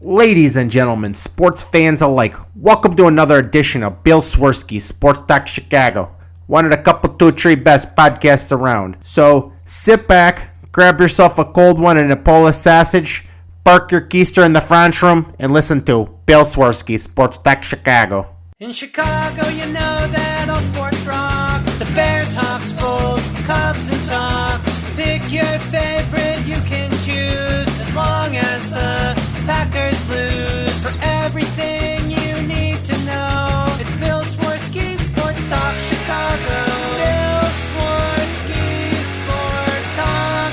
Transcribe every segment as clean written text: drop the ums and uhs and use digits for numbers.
Ladies and gentlemen, sports fans alike, welcome to another edition of Bill Swerski Sports Talk Chicago, one of the couple, two, three best podcasts around. So sit back, grab yourself a cold one and a Polish sausage, park your keister in the French room, and listen to Bill Swerski Sports Talk Chicago. In Chicago, you know that all sports rock. The Bears, Hawks, Bulls, Cubs, and Sox. Pick your favorite, you can choose, as long as the Packers lose. For everything you need to know, it's Bill Swerski Sports Talk Chicago. Bill Swerski Sports Talk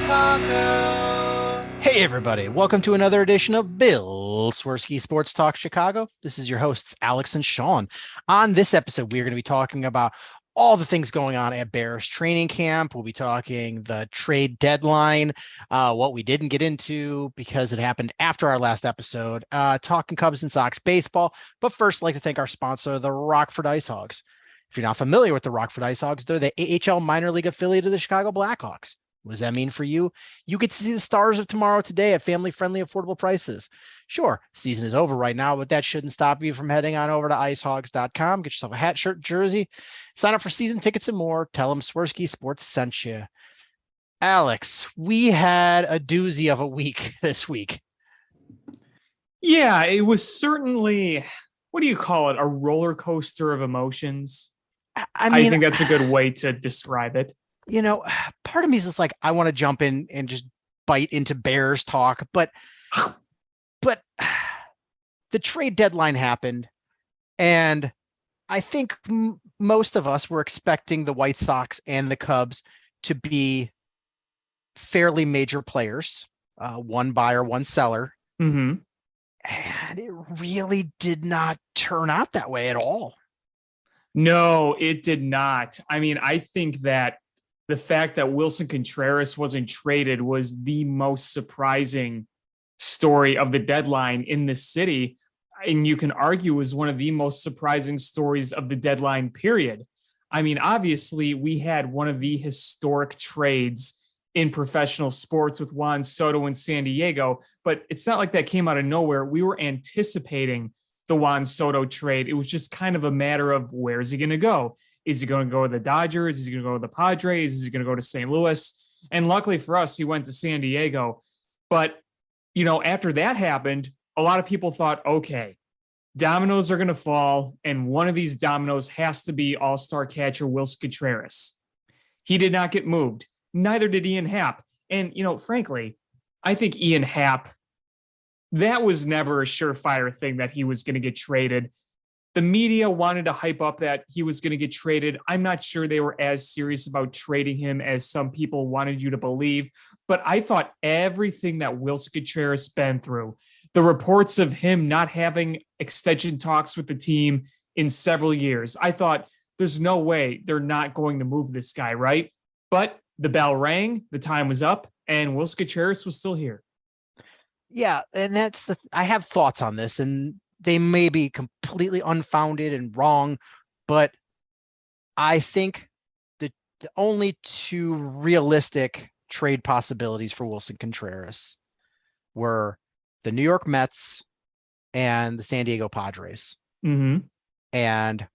Chicago. Hey everybody, welcome to another edition of Bill Swerski Sports Talk Chicago. This is your hosts, Alex and Sean. On this episode, we're going to be talking about all the things going on at Bears training camp. We'll be talking the trade deadline, what we didn't get into because it happened after our last episode, talking Cubs and Sox baseball. But first, I'd like to thank our sponsor, the Rockford Ice Hogs. If you're not familiar with the Rockford Ice Hogs, they're the AHL minor league affiliate of the Chicago Blackhawks. What does that mean for you? You get to see the stars of tomorrow today at family-friendly, affordable prices. Sure, season is over right now, but that shouldn't stop you from heading on over to icehogs.com. Get yourself a hat, shirt, jersey, sign up for season tickets and more. Tell them Swerski Sports sent you. Alex, we had a doozy of a week this week. Yeah, it was certainly, what do you call it? A roller coaster of emotions. I think that's a good way to describe it. You know, part of me is just like, I want to jump in and just bite into Bears talk, but the trade deadline happened, and I think most of us were expecting the White Sox and the Cubs to be fairly major players, one buyer, one seller. Mm-hmm. And it really did not turn out that way at all. No, it did not. I mean, I think that the fact that Wilson Contreras wasn't traded was the most surprising story of the deadline in this city. And you can argue is one of the most surprising stories of the deadline period. I mean, obviously, we had one of the historic trades in professional sports with Juan Soto in San Diego, but it's not like that came out of nowhere. We were anticipating the Juan Soto trade. It was just kind of a matter of where's he going to go? Is he going to go to the Dodgers? Is he going to go to the Padres? Is he going to go to St. Louis? And luckily for us, he went to San Diego. But, you know, after that happened, a lot of people thought, okay, dominoes are going to fall, and one of these dominoes has to be all-star catcher Wilson Contreras. He did not get moved. Neither did Ian Happ. And, you know, frankly, I think Ian Happ, that was never a surefire thing that he was going to get traded. The media wanted to hype up that he was going to get traded. I'm not sure they were as serious about trading him as some people wanted you to believe. But I thought everything that Wilson Contreras been through, the reports of him not having extension talks with the team in several years, I thought there's no way they're not going to move this guy, right? But the bell rang, the time was up, and Wilson Contreras was still here. Yeah, and I have thoughts on this, and they may be completely unfounded and wrong, but I think the only two realistic trade possibilities for Wilson Contreras were the New York Mets and the San Diego Padres. Mm-hmm. And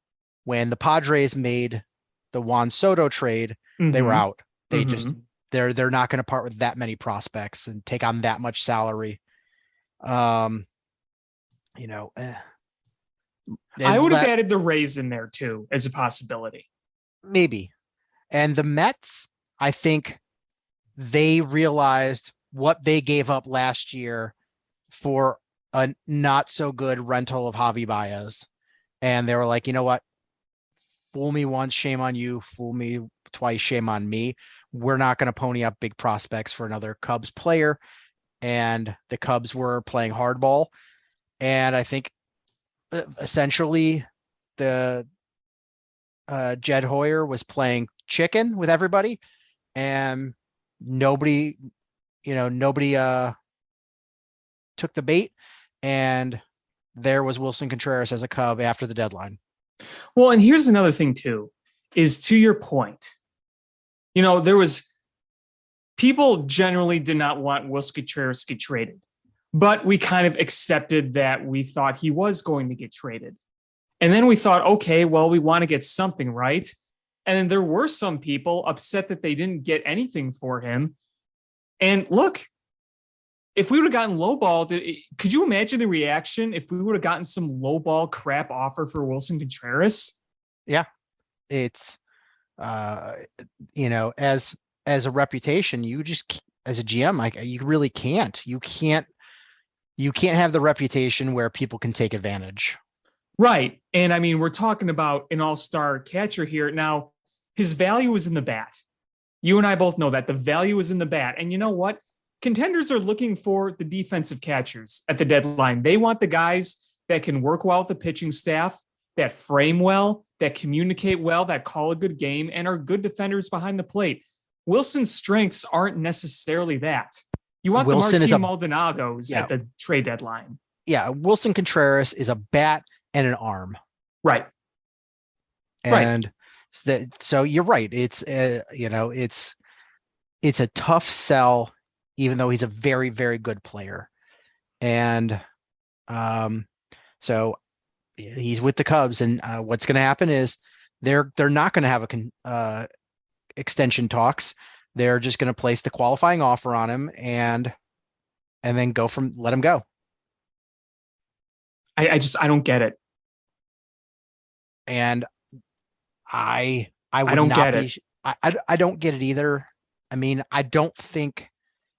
when the Padres made the Juan Soto trade, Mm-hmm. they were out. They Mm-hmm. just they're not going to part with that many prospects and take on that much salary. You know, I would have added the Rays in there too as a possibility. Maybe. And the Mets, I think they realized what they gave up last year for a not so good rental of Javi Baez. And they were like, you know what? Fool me once, shame on you. Fool me twice, shame on me. We're not going to pony up big prospects for another Cubs player. And the Cubs were playing hardball. And I think essentially the Jed Hoyer was playing chicken with everybody, and nobody took the bait. And there was Wilson Contreras as a Cub after the deadline. Well, and here's another thing too, is to your point, you know, people generally did not want Wilson Contreras to get traded. But we kind of accepted that we thought he was going to get traded. And then we thought, okay, well, we want to get something, right? And then there were some people upset that they didn't get anything for him. And look, if we would have gotten lowballed, could you imagine the reaction if we would have gotten some lowball crap offer for Wilson Contreras? Yeah, it's, as a reputation, you just, as a GM, like, you really can't. You can't have the reputation where people can take advantage. Right. And I mean, we're talking about an all-star catcher here. Now, his value is in the bat. You and I both know that the value is in the bat. And you know what? Contenders are looking for the defensive catchers at the deadline. They want the guys that can work well with the pitching staff, that frame well, that communicate well, that call a good game, and are good defenders behind the plate. Wilson's strengths aren't necessarily that. You want Wilson the Martin Maldonados at the trade deadline. Yeah, Wilson Contreras is a bat and an arm. Right. And so you're right. It's it's a tough sell, even though he's a very, very good player. And so he's with the Cubs, and what's going to happen is they're not going to have a extension talks. They're just going to place the qualifying offer on him and then let him go. I don't get it. And I don't get it. I don't get it either. I mean, I don't think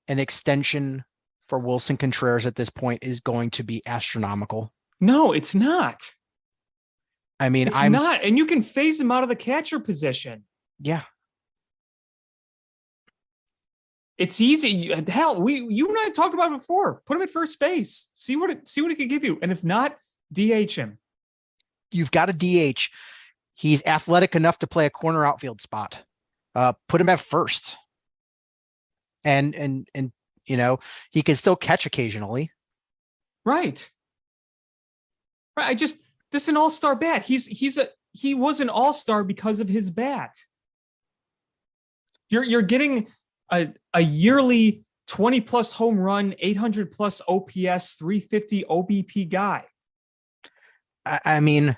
an extension for Wilson Contreras at this point is going to be astronomical. No, it's not. I mean, it's not. And you can phase him out of the catcher position. Yeah. It's easy. Hell, you and I talked about it before. Put him at first base. See what it can give you. And if not, DH him. You've got a DH. He's athletic enough to play a corner outfield spot. Put him at first. And he can still catch occasionally. Right. Right. This is an all-star bat. He was an all-star because of his bat. You're getting a yearly 20 plus home run, 800 plus OPS, 350 OBP guy. I mean,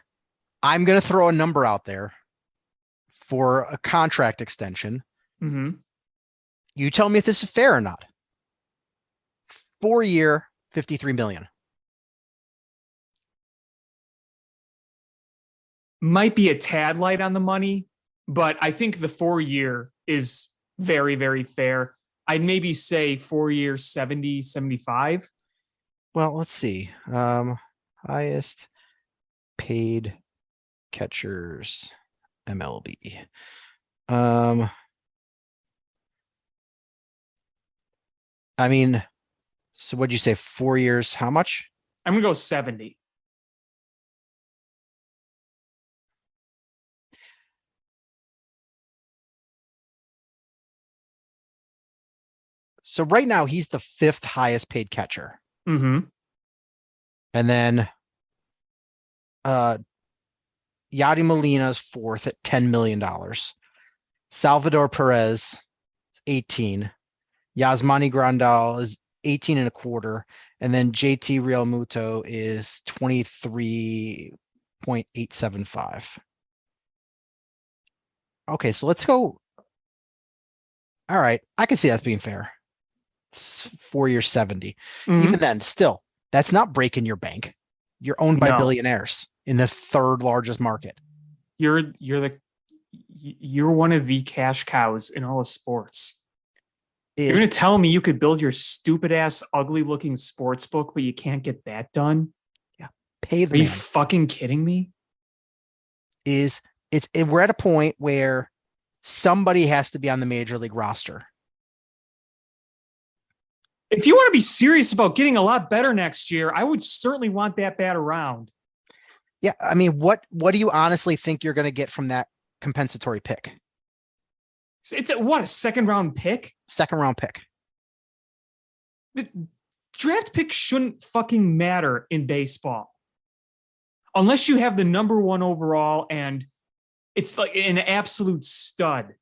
I'm going to throw a number out there for a contract extension. Mm-hmm. You tell me if this is fair or not. 4-year, $53 million. Might be a tad light on the money, but I think the 4-year is very, very fair. I'd maybe say 4-year, 70, 75. Well, let's see. Highest paid catchers MLB. I mean, so what'd you say? 4 years? How much? I'm gonna go 70. So right now he's the 5th highest paid catcher. Mm-hmm. And then Yadi Molina's 4th at $10 million. Salvador Perez, 18. Yasmani Grandal is 18 and a quarter. And then JT Realmuto is 23.875. Okay, so let's go. All right, I can see that being fair. 4 years, 70. Mm-hmm. Even then, still, that's not breaking your bank. You're owned by billionaires in the 3rd largest market. You're one of the cash cows in all of sports. You're going to tell me you could build your stupid ass, ugly looking sports book, but you can't get that done? Yeah. Pay the Are man. you fucking kidding me? We're at a point where somebody has to be on the major league roster. If you want to be serious about getting a lot better next year, I would certainly want that bat around. Yeah. I mean, what do you honestly think you're going to get from that compensatory pick? It's a second round pick? Second round pick. The draft pick shouldn't fucking matter in baseball. Unless you have the number 1 overall and it's like an absolute stud.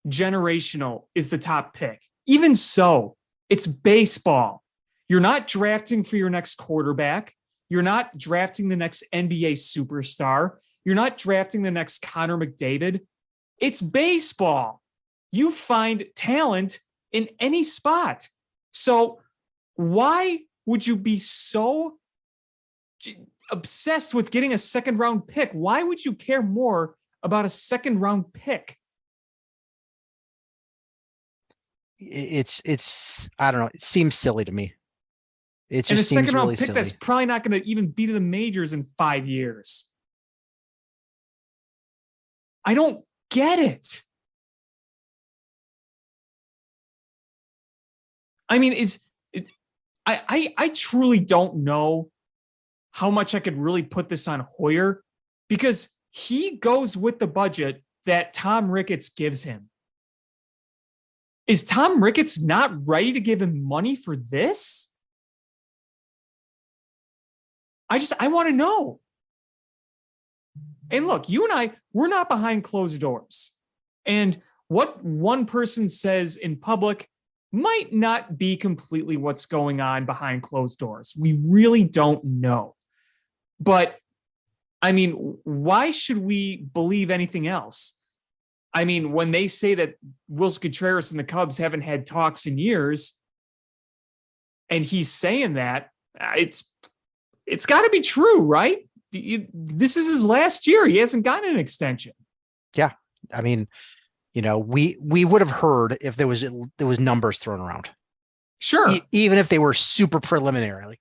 Generational is the top pick. Even so, it's baseball. You're not drafting for your next quarterback. You're not drafting the next NBA superstar. You're not drafting the next Connor McDavid. It's baseball. You find talent in any spot. So why would you be so obsessed with getting a second round pick? Why would you care more about a second round pick? It's I don't know. It seems silly to me. It just And a seems second round really pick silly. that's probably not going to even be to the majors in 5 years. I don't get it. I mean, I truly don't know how much I could really put this on Hoyer, because he goes with the budget that Tom Ricketts gives him. Is Tom Ricketts not ready to give him money for this? I want to know. And look, you and I, we're not behind closed doors. And what one person says in public might not be completely what's going on behind closed doors. We really don't know. But I mean, why should we believe anything else? I mean, when they say that Willson Contreras and the Cubs haven't had talks in years, and he's saying that, it's got to be true, right? This is his last year. He hasn't gotten an extension. Yeah. I mean, you know, we would have heard if there was numbers thrown around. Sure. Even if they were super preliminary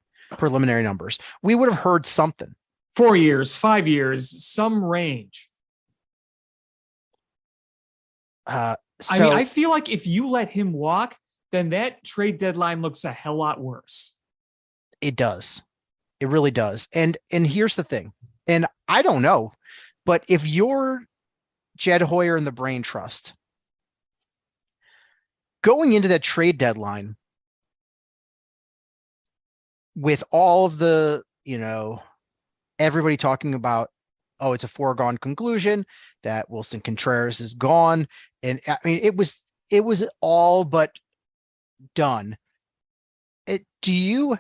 numbers, we would have heard something. 4 years, 5 years, some range. I mean, I feel like if you let him walk, then that trade deadline looks a hell lot worse. It does. It really does. And here's the thing. And I don't know, but if you're Jed Hoyer and the Brain Trust, going into that trade deadline with all of the, everybody talking about, oh, it's a foregone conclusion that Willson Contreras is gone. And I mean, it was all but done. Do you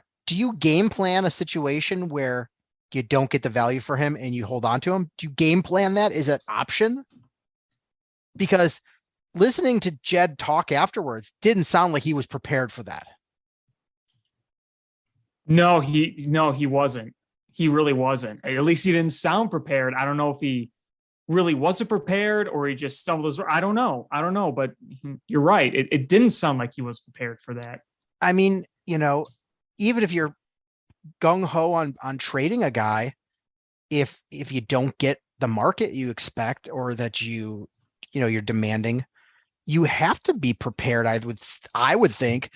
game plan a situation where you don't get the value for him and you hold on to him? Do you game plan that? Is it an option? Because listening to Jed talk afterwards didn't sound like he was prepared for that. No, he wasn't. He really wasn't. At least he didn't sound prepared. I don't know if he really wasn't prepared or he just stumbled. I don't know, but you're right. It didn't sound like he was prepared for that. I mean, even if you're gung-ho on trading a guy, if you don't get the market you expect or that you're demanding, you have to be prepared. I would think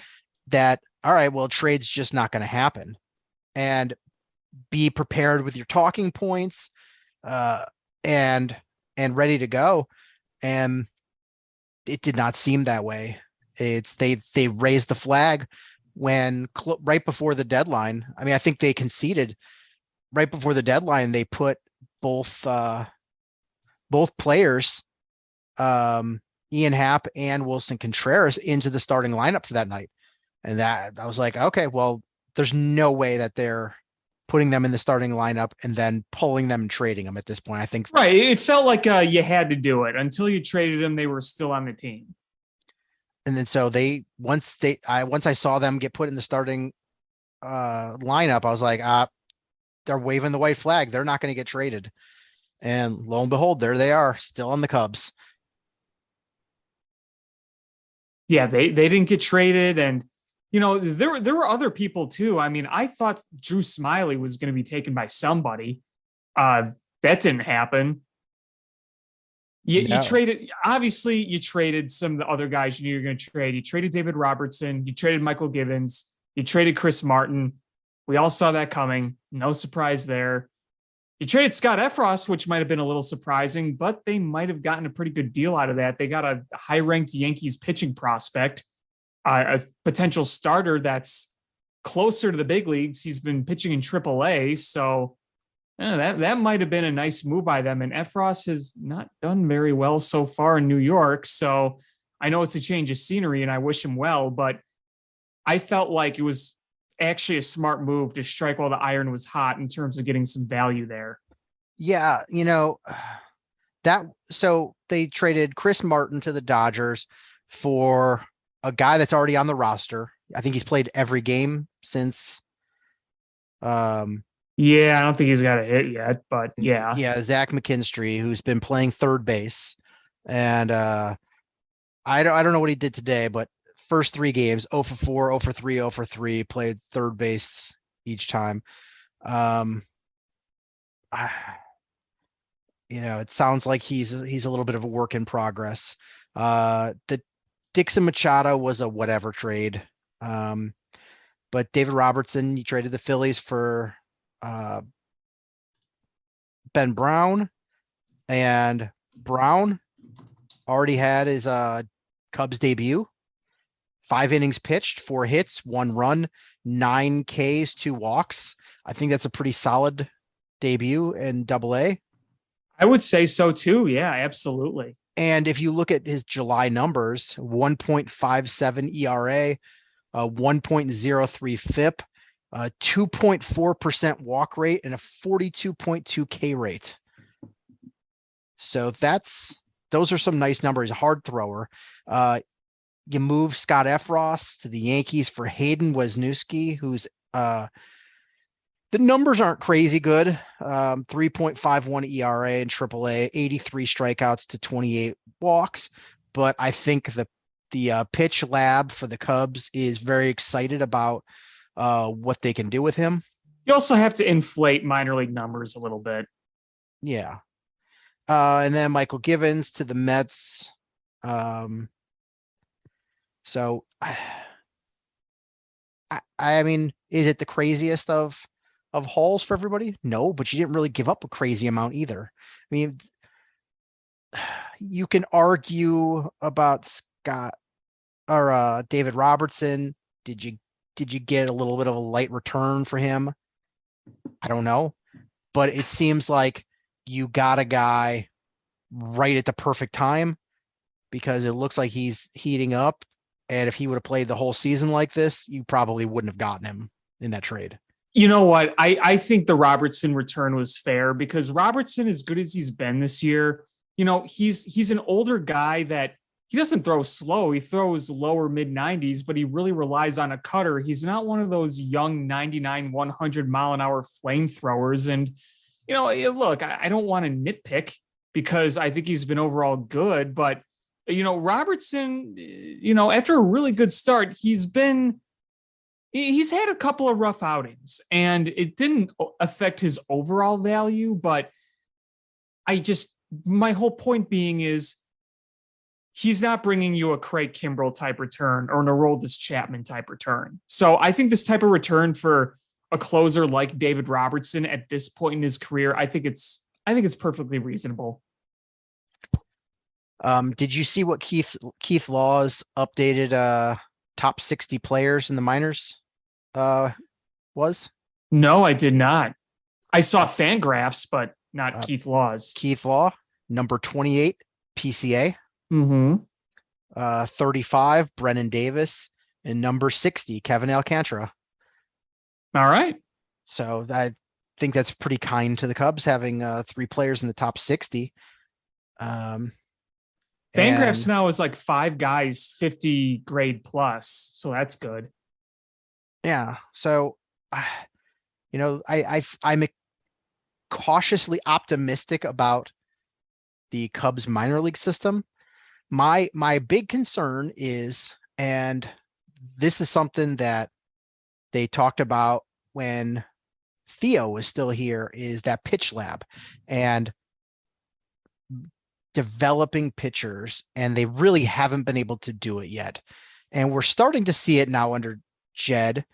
that, all right, well, trade's just not going to happen, and be prepared with your talking points and ready to go. And it did not seem that way. They raised the flag when right before the deadline. I mean, I think they conceded right before the deadline. They put both players, Ian Happ and Willson Contreras, into the starting lineup for that night. And that I was like, okay, well, there's no way that they're putting them in the starting lineup and then pulling them and trading them at this point. I think right. It felt like you had to do it until you traded them. They were still on the team. And then so once I saw them get put in the starting lineup, I was like, they're waving the white flag. They're not going to get traded. And lo and behold, there they are, still on the Cubs. Yeah, they didn't get traded. And, there were other people too. I mean, I thought Drew Smiley was going to be taken by somebody. That didn't happen. You traded some of the other guys you knew you were going to trade. You traded David Robertson. You traded Michael Givens. You traded Chris Martin. We all saw that coming. No surprise there. You traded Scott Effross, which might have been a little surprising, but they might have gotten a pretty good deal out of that. They got a high-ranked Yankees pitching prospect, a potential starter that's closer to the big leagues. He's been pitching in AAA, so that might have been a nice move by them. And Effross has not done very well so far in New York, so I know it's a change of scenery, and I wish him well, but I felt like it was actually a smart move to strike while the iron was hot in terms of getting some value there. Yeah, so they traded Chris Martin to the Dodgers for a guy that's already on the roster. I think he's played every game since Yeah, I don't think he's got a hit yet, but yeah. Yeah, Zach McKinstry, who's been playing third base. And I don't know what he did today, but first 3 games, 0 for 4, 0 for 3, 0 for 3, played third base each time. It sounds like he's a little bit of a work in progress. The Dixon Machado was a whatever trade. But David Robertson, you traded the Phillies for Ben Brown, and Brown already had his Cubs debut. 5 innings pitched, 4 hits, 1 run, 9 Ks, 2 walks. I think that's a pretty solid debut in Double-A. I would say so too. Yeah, absolutely. And if you look at his July numbers, 1.57 ERA, 1.03 FIP, 2.4% walk rate, and a 42.2 K rate. So those are some nice numbers. A hard thrower. You move Scott Efros to the Yankees for Hayden Wesniewski, who's the numbers aren't crazy good. 3.51 ERA in AAA, 83 strikeouts to 28 walks. But I think the pitch lab for the Cubs is very excited about what they can do with him. You also have to inflate minor league numbers a little bit. Yeah. And then Michael Givens to the Mets. So I mean, is it the craziest of hauls for everybody? No, but you didn't really give up a crazy amount either. I mean, you can argue about Scott or David Robertson. Did you get a little bit of a light return for him? I don't know, but it seems like you got a guy right at the perfect time, because it looks like he's heating up. And if he would have played the whole season like this, you probably wouldn't have gotten him in that trade. You know what? I think the Robertson return was fair, because Robertson, as good as he's been this year, he's an older guy that he doesn't throw slow. He throws lower mid 90s, but he really relies on a cutter. He's not one of those young 99, 100 mile an hour flamethrowers. And, look, I don't want to nitpick, because I think he's been overall good, but Robertson, after a really good start, he's had a couple of rough outings, and it didn't affect his overall value. But my whole point being is he's not bringing you a Craig Kimbrell type return or an Aroldis Chapman type return. So I think this type of return for a closer like David Robertson at this point in his career, I think it's perfectly reasonable. Did you see what Keith Law's updated top 60 players in the minors was? No, I did not. I saw Fangraphs, but not Keith Law's. Keith Law, number 28, PCA. 35, Brennan Davis, and number 60, Kevin Alcantara. All right. So I think that's pretty kind to the Cubs, having 3 players in the top 60. Fangraphs now is like 5 guys, 50 grade plus. So that's good. Yeah. So, I'm cautiously optimistic about the Cubs minor league system. My big concern is, and this is something that they talked about when Theo was still here, is that pitch lab and developing pitchers, and they really haven't been able to do it yet. And we're starting to see it now under Jed,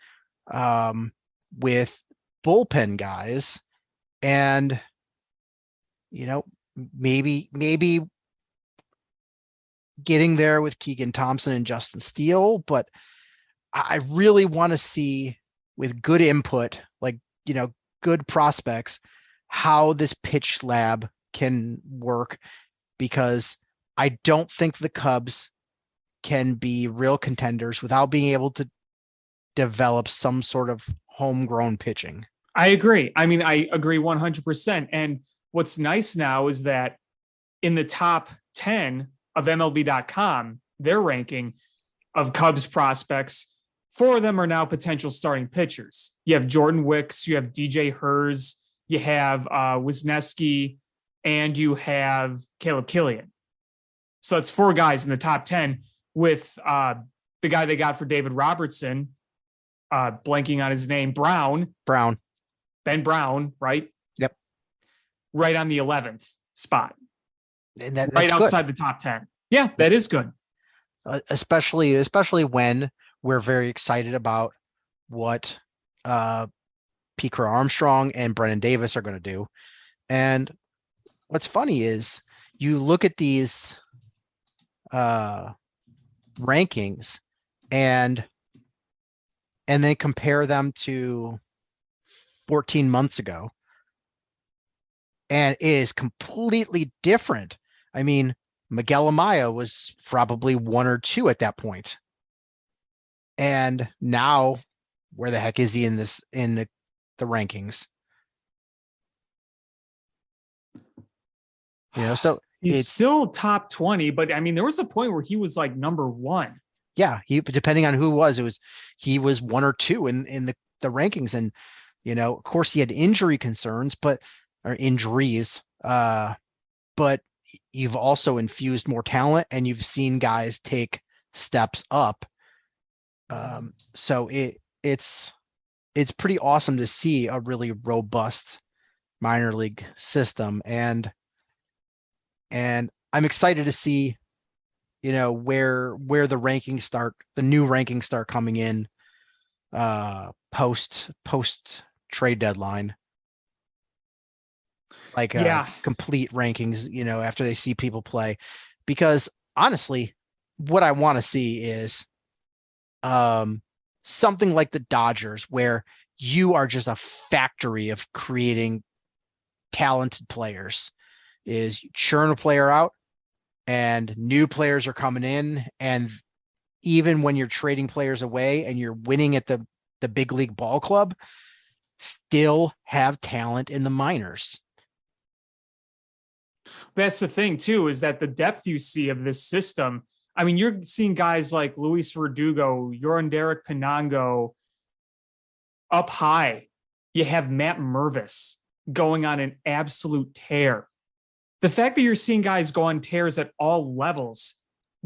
with bullpen guys, and maybe getting there with Keegan Thompson and Justin Steele. But I really want to see, with good input, good prospects, how this pitch lab can work, because I don't think the Cubs can be real contenders without being able to develop some sort of homegrown pitching. I agree. I mean, I agree 100%. And what's nice now is that in the top 10 of MLB.com, their ranking of Cubs prospects, 4 of them are now potential starting pitchers. You have Jordan Wicks, you have DJ Hers, you have Wisniewski, and you have Caleb Killian. So that's 4 guys in the top 10 with the guy they got for David Robertson, blanking on his name, Ben Brown, right? Yep. Right on the 11th spot. And that's right outside good. the top 10. Yeah, that is good. Especially when we're very excited about what Pete Crow Armstrong and Brennan Davis are going to do. And what's funny is you look at these rankings and then compare them to 14 months ago, and it is completely different. I mean, Miguel Amaya was probably 1 or 2 at that point. And now where the heck is he in the rankings? So he's still top 20, but I mean, there was a point where he was like number 1. Yeah, depending on who it was, he was 1 or 2 in the rankings. And, of course he had injury concerns, or injuries, but you've also infused more talent and you've seen guys take steps up. So it's pretty awesome to see a really robust minor league system. And I'm excited to see, where the rankings start, the new rankings start coming in, post trade deadline. Like complete rankings, after they see people play, because honestly, what I want to see is something like the Dodgers, where you are just a factory of creating talented players. Is you churn a player out and new players are coming in, and even when you're trading players away and you're winning at the big league ball club, still have talent in the minors. That's the thing too, is that the depth you see of this system, I mean, you're seeing guys like Luis Verdugo, Derek Pinango up high. You have Matt Mervis going on an absolute tear. The fact that you're seeing guys go on tears at all levels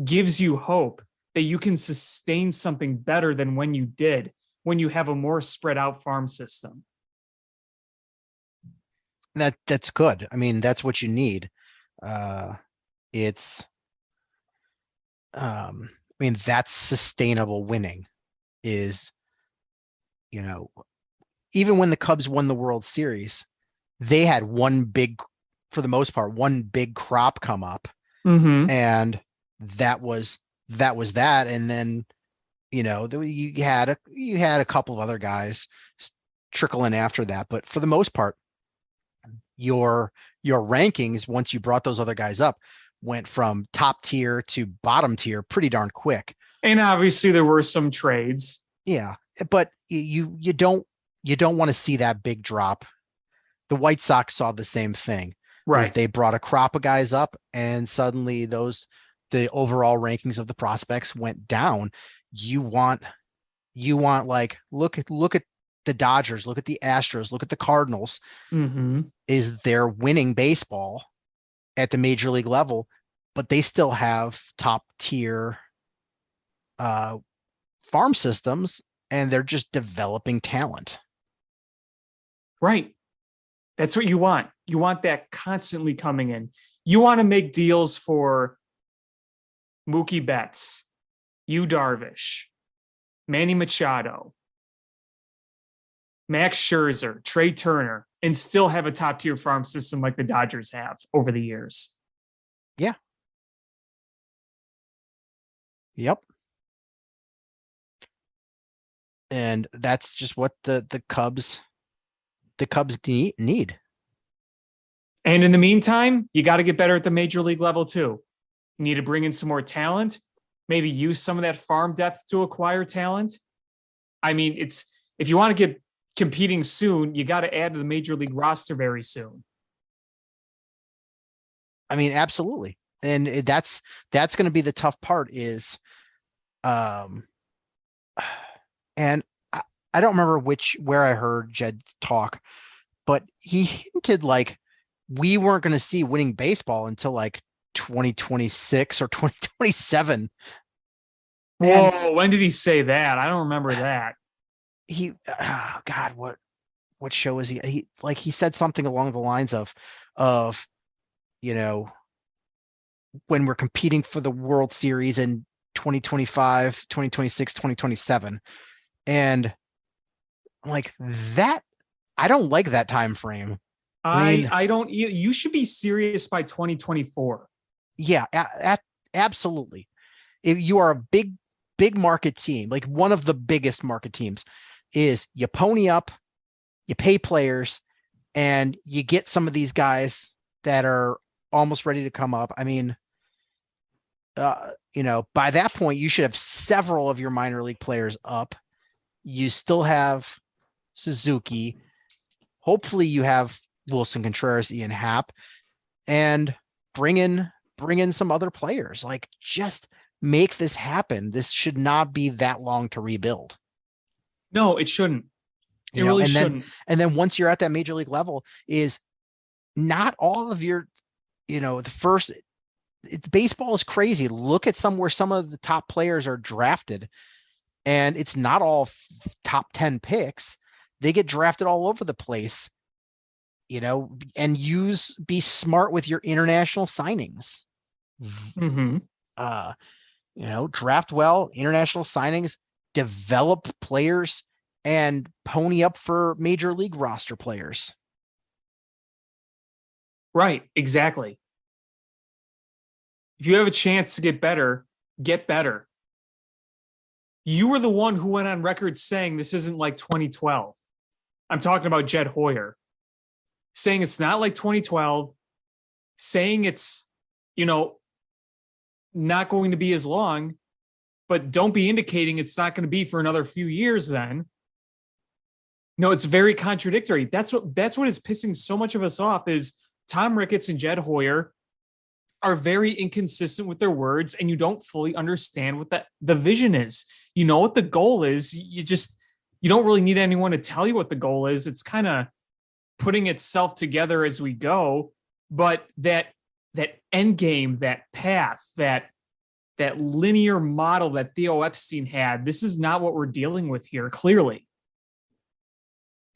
gives you hope that you can sustain something better than when you have a more spread out farm system. That's good. I mean, that's what you need. That's sustainable winning is, even when the Cubs won the World Series, they had for the most part, one big crop come up, and that was that. And then, you had a couple of other guys trickle in after that, but for the most part, your rankings, once you brought those other guys up, went from top tier to bottom tier pretty darn quick. And obviously there were some trades. Yeah, but you don't want to see that big drop. The White Sox saw the same thing. Right. They brought a crop of guys up and suddenly the overall rankings of the prospects went down. You want like, look at the Dodgers, look at the Astros, look at the Cardinals. Is they're winning baseball at the major league level, but they still have top tier farm systems, and they're just developing talent. Right. That's what you want. You want that constantly coming in. You want to make deals for Mookie Betts, Yu Darvish, Manny Machado, Max Scherzer, Trey Turner, and still have a top tier farm system like the Dodgers have over the years. Yeah. Yep. And that's just what the Cubs need. And in the meantime, you got to get better at the major league level too. You need to bring in some more talent, maybe use some of that farm depth to acquire talent. I mean, if you want to get competing soon, you got to add to the major league roster very soon. I mean, absolutely. And that's going to be the tough part is, and I don't remember where I heard Jed talk, but he hinted like we weren't going to see winning baseball until like 2026 or 2027. Whoa, when did he say that? I don't remember that. God, what show is he said something along the lines of, when we're competing for the World Series in 2025, 2026, 2027. And I'm like, that, I don't like that time frame. I don't, you should be serious by 2024. Yeah, absolutely. If you are a big market team, like one of the biggest market teams, is you pony up, you pay players, and you get some of these guys that are almost ready to come up. I mean, by that point, you should have several of your minor league players up. You still have Suzuki. Hopefully you have Wilson Contreras, Ian Happ, and bring in some other players. Like, just make this happen. This should not be that long to rebuild. No, it shouldn't. It really shouldn't. And then once you're at that major league level, is not all of your, baseball is crazy. Look at where some of the top players are drafted, and it's not all top 10 picks. They get drafted all over the place, and be smart with your international signings. Mm-hmm. Draft well, international signings, develop players, and pony up for major league roster players. Right, exactly. If you have a chance to get better, get better. You were the one who went on record saying this isn't like 2012. I'm talking about Jed Hoyer. Saying it's not like 2012, saying it's, not going to be as long, but don't be indicating it's not going to be for another few years then. No, it's very contradictory. That's what is pissing so much of us off is Tom Ricketts and Jed Hoyer are very inconsistent with their words, and you don't fully understand what the vision is. You know what the goal is. You don't really need anyone to tell you what the goal is. It's kind of putting itself together as we go. But that end game, that path, that linear model that Theo Epstein had, this is not what we're dealing with here, clearly.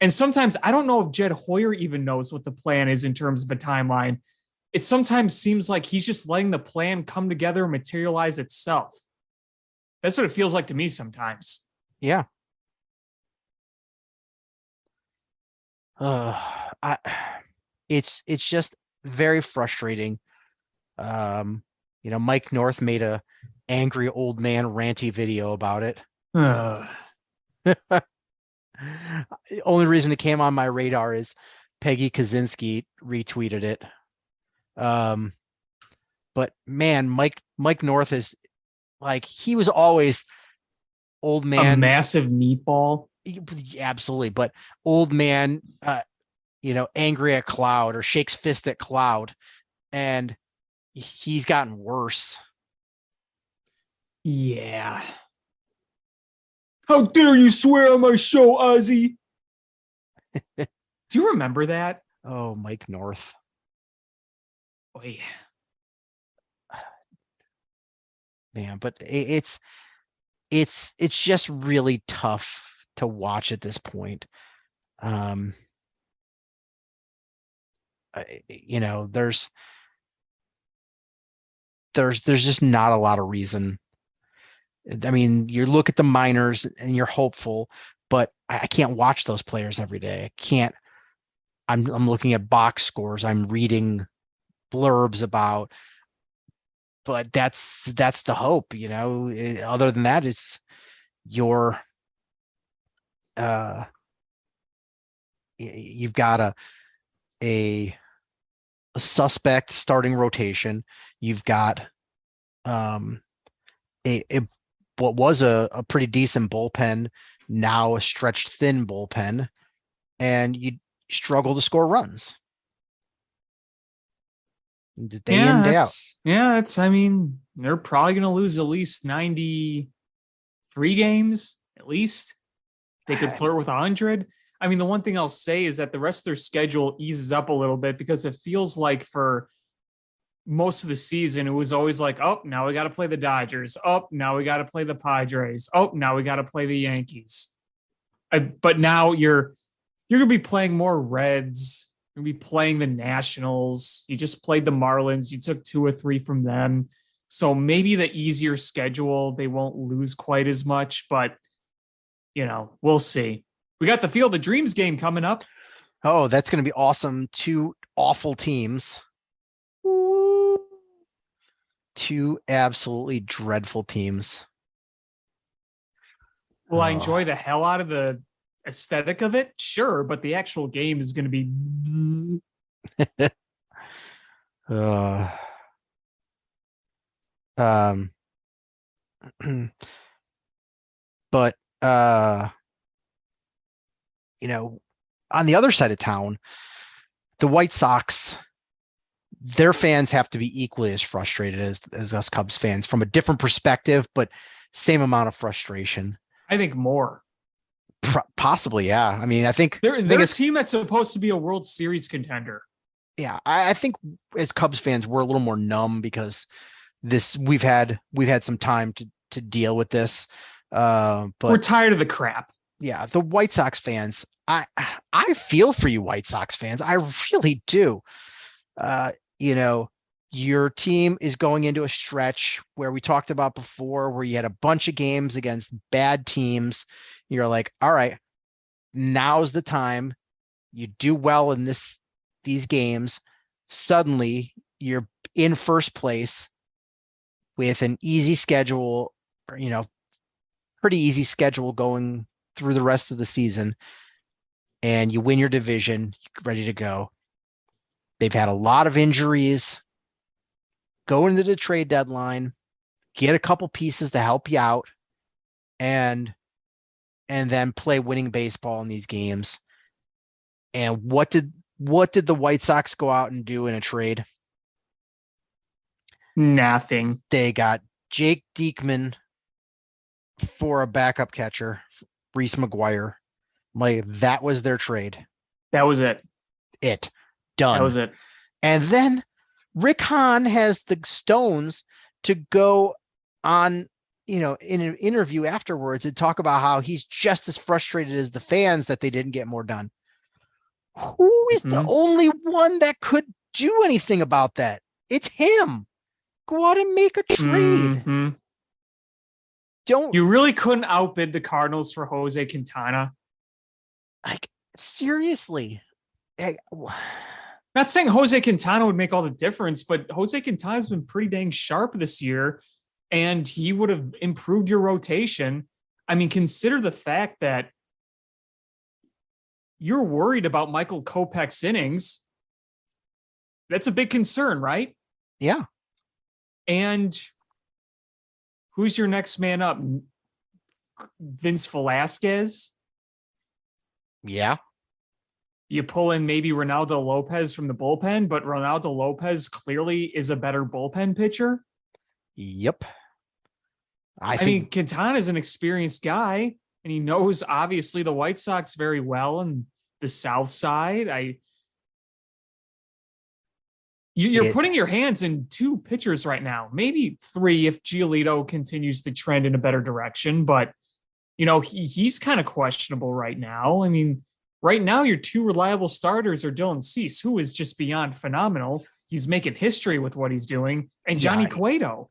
And sometimes I don't know if Jed Hoyer even knows what the plan is in terms of a timeline. It sometimes seems like he's just letting the plan come together and materialize itself. That's what it feels like to me sometimes. Yeah. It's just very frustrating. Mike North made a angry old man ranty video about it. The only reason it came on my radar is Peggy Kaczynski retweeted it. But man, Mike North is like, he was always old man, a massive meatball. Absolutely. But old man, angry at Cloud, or shakes fist at Cloud, and he's gotten worse. Yeah. How dare you swear on my show, Ozzy? Do you remember that? Oh, Mike North. Boy. Man, but it's just really tough to watch at this point. There's just not a lot of reason. I mean, you look at the minors and you're hopeful, but I can't watch those players every day. I can't. I'm looking at box scores. I'm reading blurbs about, but that's the hope, Other than that, it's you've got a suspect starting rotation. You've got what was a pretty decent bullpen now a stretched thin bullpen, and you struggle to score runs. Day in, day out. I mean, they're probably going to lose at least 93 games, at least. They could flirt with 100. I mean, the one thing I'll say is that the rest of their schedule eases up a little bit, because it feels like for most of the season, it was always like, oh, now we got to play the Dodgers. Oh, now we got to play the Padres. Oh, now we got to play the Yankees. But now you're going to be playing more Reds. You're going to be playing the Nationals. You just played the Marlins. You took 2 or 3 from them. So maybe the easier schedule, they won't lose quite as much, but we'll see. We got the Field of Dreams game coming up. Oh, that's going to be awesome. 2 awful teams. Ooh. 2 absolutely dreadful teams. Will I enjoy the hell out of the aesthetic of it? Sure, but the actual game is going to be. But on the other side of town, the White Sox, their fans have to be equally as frustrated as us Cubs fans from a different perspective, but same amount of frustration. I think more. Possibly, yeah. I mean, I think they're a team that's supposed to be a World Series contender. Yeah, I think as Cubs fans, we're a little more numb because we've had some time to deal with this. But we're tired of the crap. Yeah, the White Sox fans, I feel for you White Sox fans. I really do. Your team is going into a stretch where we talked about before, where you had a bunch of games against bad teams. You're like, all right, now's the time. You do well in these games. Suddenly you're in first place with an easy schedule, pretty easy schedule going through the rest of the season, and you win your division, ready to go. They've had a lot of injuries. Go into the trade deadline, get a couple pieces to help you out, and then play winning baseball in these games. And what did the White Sox go out and do in a trade? Nothing. They got Jake Diekman for a backup catcher, Reese McGuire. Like, that was their trade. That was it. Done. That was it. And then Rick Hahn has the stones to go on, in an interview afterwards and talk about how he's just as frustrated as the fans that they didn't get more done. Who is the only one that could do anything about that? It's him. Go out and make a trade. You really couldn't outbid the Cardinals for Jose Quintana. Like, seriously. Not saying Jose Quintana would make all the difference, but Jose Quintana's been pretty dang sharp this year, and he would have improved your rotation. I mean, consider the fact that you're worried about Michael Kopech's innings. That's a big concern, right? Yeah. And who's your next man up? Vince Velasquez? Yeah. You pull in maybe Ronaldo Lopez from the bullpen, but Ronaldo Lopez clearly is a better bullpen pitcher. Yep. I mean, Quintana is an experienced guy, and he knows obviously the White Sox very well and the South Side. You're putting your hands in 2 pitchers right now, maybe 3 if Giolito continues to trend in a better direction. But he's kind of questionable right now. I mean, right now your 2 reliable starters are Dylan Cease, who is just beyond phenomenal. He's making history with what he's doing, and Johnny Cueto.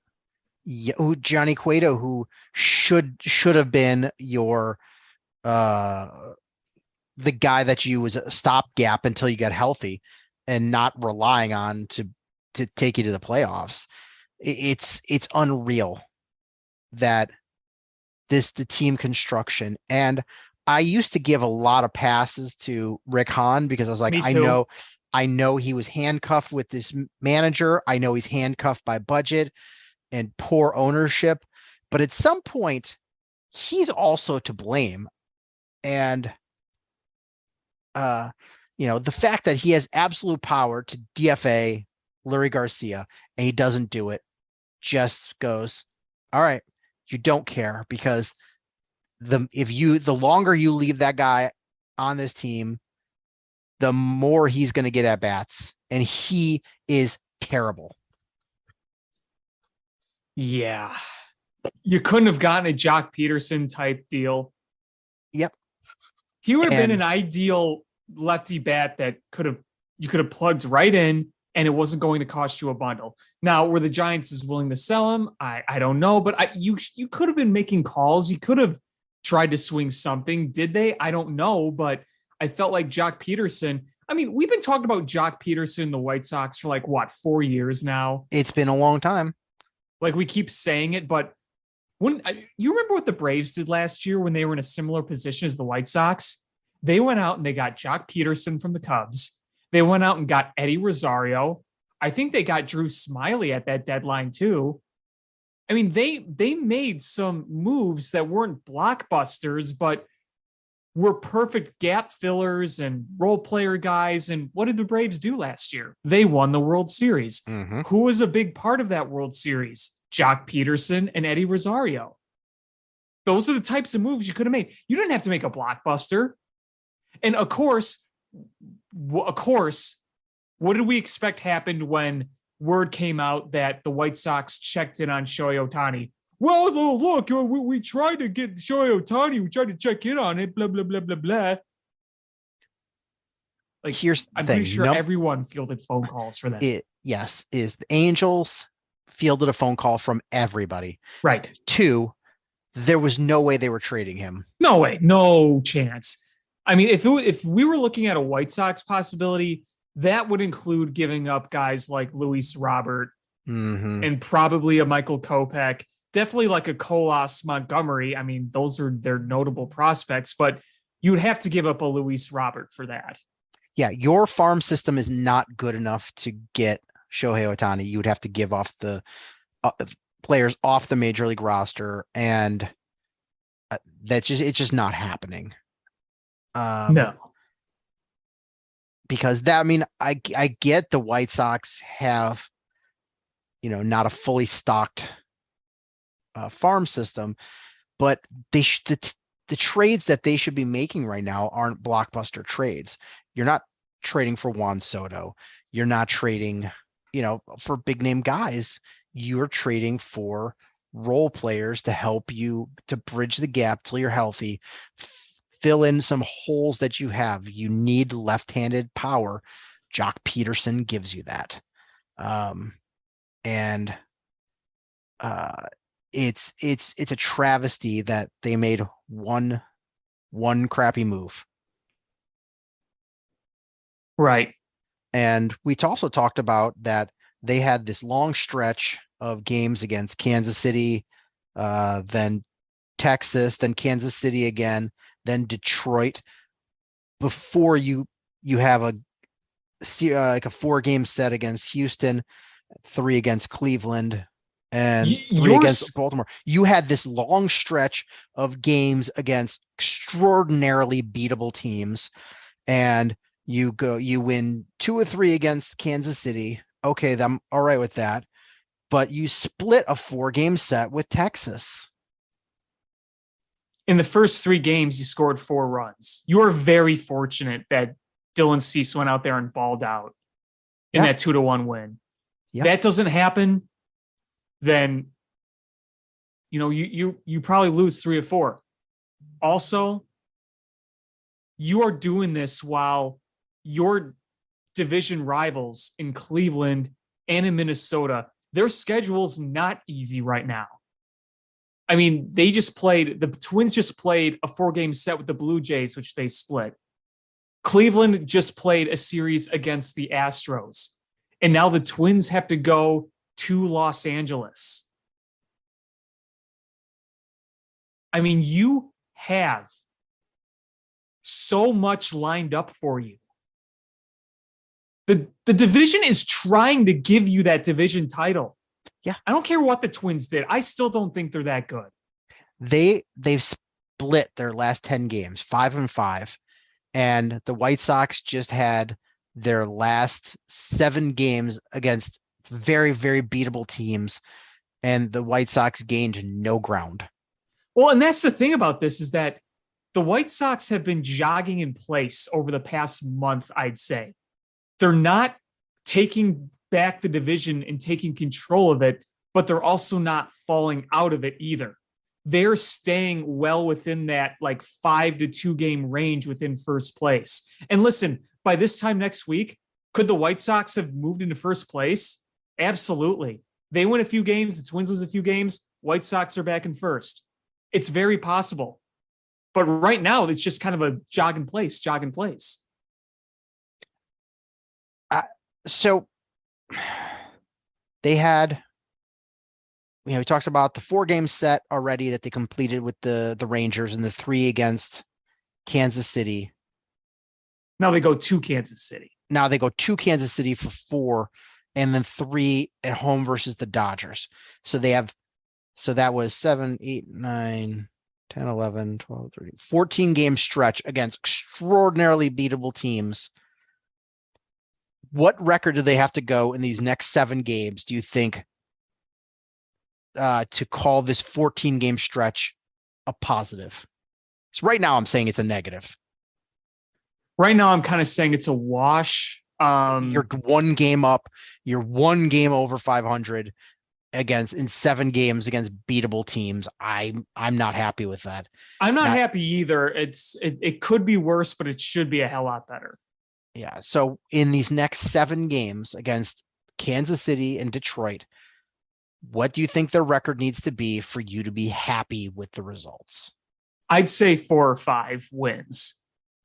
Yeah, Johnny Cueto, who should have been your the guy that you was a stopgap until you got healthy, and not relying on to take you to the playoffs. It's unreal that the team construction. And I used to give a lot of passes to Rick Hahn because I was like, I know he was handcuffed with this manager. I know he's handcuffed by budget and poor ownership, but at some point he's also to blame. And the fact that he has absolute power to DFA Lurie Garcia and he doesn't do it just goes, all right, you don't care, because the longer you leave that guy on this team, the more he's going to get at bats, and he is terrible. Yeah. You couldn't have gotten a Jock Peterson type deal. Yep. He would have been an ideal lefty bat that you could have plugged right in, and it wasn't going to cost you a bundle. Now, were the Giants is willing to sell him? I don't know, but you could have been making calls. You could have tried to swing something. Did they? I don't know, but I felt like Jock Peterson. I mean, we've been talking about Jock Peterson, the White Sox, for 4 years now. It's been a long time. We keep saying it, but you remember what the Braves did last year when they were in a similar position as the White Sox? They went out and they got Jock Peterson from the Cubs. They went out and got Eddie Rosario. I think they got Drew Smiley at that deadline too. I mean, they made some moves that weren't blockbusters, but were perfect gap fillers and role player guys. And what did the Braves do last year? They won the World Series. Mm-hmm. Who was a big part of that World Series? Jock Peterson and Eddie Rosario. Those are the types of moves you could have made. You didn't have to make a blockbuster. And of course, what did we expect happened when word came out that the White Sox checked in on Shohei Ohtani? Well, look, we tried to get Shohei Ohtani. We tried to check in on it, blah, blah, blah, blah, blah. I'm pretty sure everyone fielded phone calls for that. Is the Angels fielded a phone call from everybody. Right. 2, there was no way they were trading him. No way. No chance. I mean, if we were looking at a White Sox possibility, that would include giving up guys like Luis Robert and probably a Michael Kopech, definitely like a Colas Montgomery. I mean, those are their notable prospects, but you would have to give up a Luis Robert for that. Yeah, your farm system is not good enough to get Shohei Ohtani. You would have to give off the players off the major league roster, and it's just not happening. No, because I get the White Sox have, not a fully stocked farm system, but the trades that they should be making right now aren't blockbuster trades. You're not trading for Juan Soto. You're not trading, for big name guys. You're trading for role players to help you to bridge the gap till you're healthy, fill in some holes that you have. You need left-handed power. Jock Peterson gives you that. It's a travesty that they made one crappy move. Right. And we also talked about that they had this long stretch of games against Kansas City, then Texas, then Kansas City again, then Detroit, before you have a 4-game set against Houston, 3 against Cleveland, and 3 against Baltimore. You had this long stretch of games against extraordinarily beatable teams, and you win 2 or 3 against Kansas City. Okay, I'm all right with that. But you split a 4-game set with Texas. In the first 3 games, you scored 4 runs. You are very fortunate that Dylan Cease went out there and balled out in that 2-1 win. Yep. That doesn't happen, then you probably lose 3 or 4. Also, you are doing this while your division rivals in Cleveland and in Minnesota, their schedule's not easy right now. I mean, the Twins just played a 4-game set with the Blue Jays, which they split. Cleveland just played a series against the Astros. And now the Twins have to go to Los Angeles. I mean, you have so much lined up for you. The division is trying to give you that division title. Yeah. I don't care what the Twins did. I still don't think they're that good. They've split their last 10 games, 5-5. And the White Sox just had their last 7 games against very, very beatable teams. And the White Sox gained no ground. Well, and that's the thing about this is that the White Sox have been jogging in place over the past month, I'd say. They're not taking back the division and taking control of it, but they're also not falling out of it either. They're staying well within that like 5-2 game range within first place. And listen, by this time next week, could the White Sox have moved into first place? Absolutely. They win a few games, the Twins lose a few games, White Sox are back in first. It's very possible. But right now, it's just kind of a jog in place. So they had, we talked about the 4-game set already that they completed with the Rangers and the 3 against Kansas City. Now they go to Kansas City. Now they go to Kansas City for 4 and then 3 at home versus the Dodgers. So that was 7, 8, 9, 10, 11, 12, 13, 14 game stretch against extraordinarily beatable teams. What record do they have to go in these next 7 games, do you think, to call this 14 game stretch a positive? So right now I'm saying it's a negative. Right now I'm kind of saying it's a wash. You're 1 game up, you're 1 game over 500 in 7 games against beatable teams. I'm not happy with that. I'm not happy either. It could be worse, but it should be a hell lot better. Yeah. So in these next 7 games against Kansas City and Detroit, what do you think their record needs to be for you to be happy with the results? I'd say 4 or 5 wins.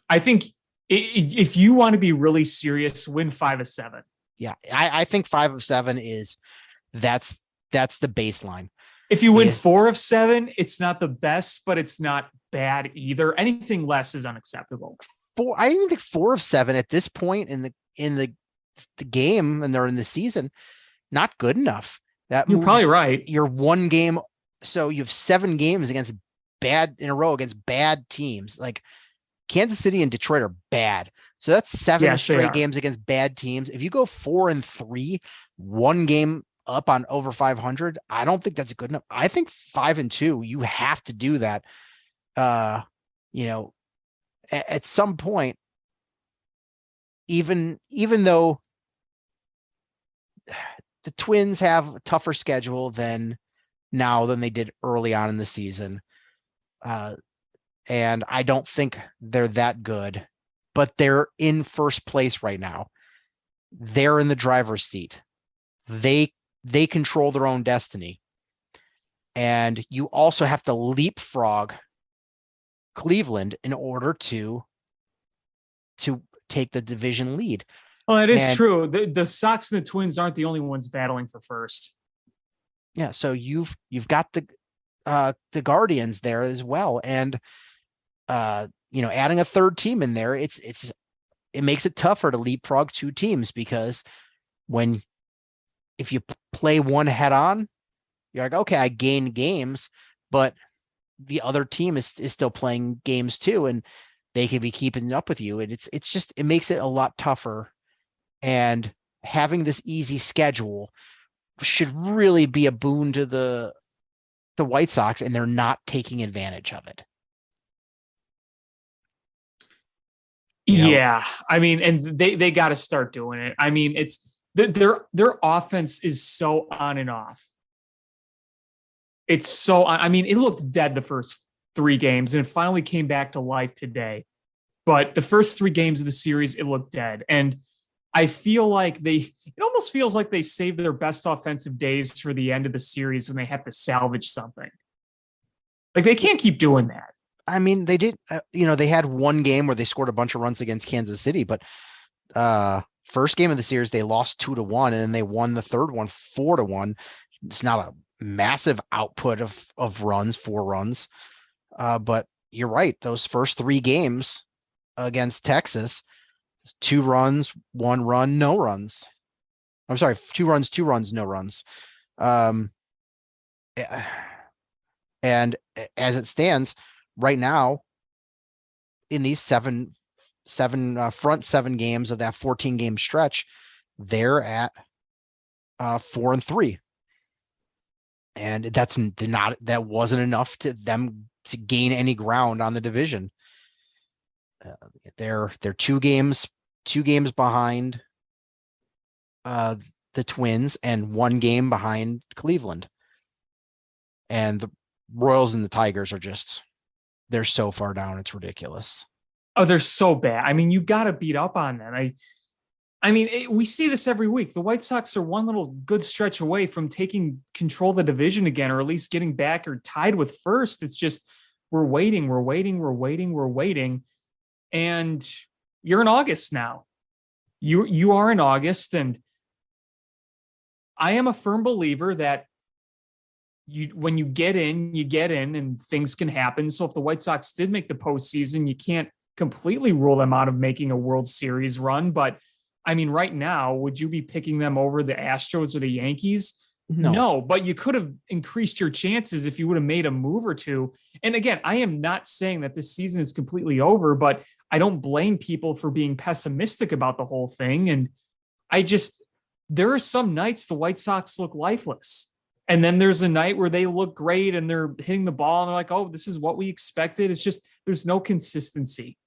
I think if you want to be really serious, win 5 of 7. Yeah. I think 5 of 7 that's the baseline. If you win 4 of 7, it's not the best, but it's not bad either. Anything less is unacceptable. I even think 4 of 7 at this point in the game, and they're in the season, not good enough. You're probably right. You're 1 game, so you have 7 games in a row against bad teams. Like Kansas City and Detroit are bad, so that's 7 straight games against bad teams. If you go 4 and 3, 1 game up on over 500, I don't think that's good enough. I think 5 and 2, you have to do that. At some point, even though the Twins have a tougher schedule than they did early on in the season. And I don't think they're that good, but they're in first place right now. They're in the driver's seat. They control their own destiny. And you also have to leapfrog Cleveland in order to take the division lead. Well, that is true. The Sox and the Twins aren't the only ones battling for first. Yeah, so you've got the Guardians there as well, and adding a third team in there, it makes it tougher to leapfrog 2 teams, because if you play one head on, you're like, okay, I gained games, but the other team is still playing games too, and they could be keeping up with you, and it makes it a lot tougher. And having this easy schedule should really be a boon to the White Sox, and they're not taking advantage of it. Yeah. I mean, and they got to start doing it. I mean, it's their offense is so on and off. It's so, I mean, it looked dead the first 3 games, and it finally came back to life today. But the first 3 games of the series, it looked dead. And I feel like it almost feels like they saved their best offensive days for the end of the series when they have to salvage something. Like, they can't keep doing that. I mean, they did, they had 1 game where they scored a bunch of runs against Kansas City, but first game of the series, they lost 2-1, and then they won the third one 4-1. It's not a massive output of runs, 4 runs. But you're right. Those first 3 games against Texas, 2 runs, 1 run, no runs. I'm sorry, 2 runs, 2 runs, no runs. And as it stands right now in these front seven games of that 14 game stretch, they're at 4-3. And that wasn't enough to them to gain any ground on the division. They're 2 games behind the Twins and 1 game behind Cleveland. And the Royals and the Tigers they're so far down, it's ridiculous. Oh, they're so bad. I mean, you got to beat up on them. We see this every week. The White Sox are one little good stretch away from taking control of the division again, or at least getting back or tied with first. It's just, we're waiting. And you're in August now. You are in August. And I am a firm believer that when you get in and things can happen. So if the White Sox did make the postseason, you can't completely rule them out of making a World Series run. But I mean, right now, would you be picking them over the Astros or the Yankees? No, but you could have increased your chances if you would have made a move or two. And again, I am not saying that this season is completely over, but I don't blame people for being pessimistic about the whole thing. And there are some nights the White Sox look lifeless. And then there's a night where they look great and they're hitting the ball and they're like, oh, this is what we expected. It's just, there's no consistency.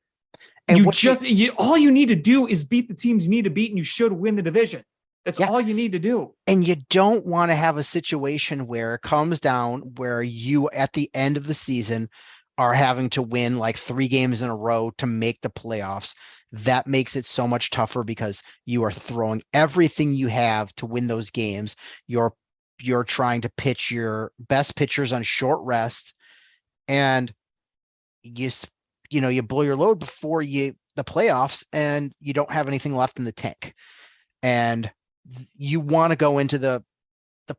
And all you need to do is beat the teams you need to beat, and you should win the division. That's all you need to do. And you don't want to have a situation where it comes down where you, at the end of the season, are having to win like 3 games in a row to make the playoffs. That makes it so much tougher because you are throwing everything you have to win those games. You're trying to pitch your best pitchers on short rest, and you blow your load before the playoffs, and you don't have anything left in the tank. And you want to go into the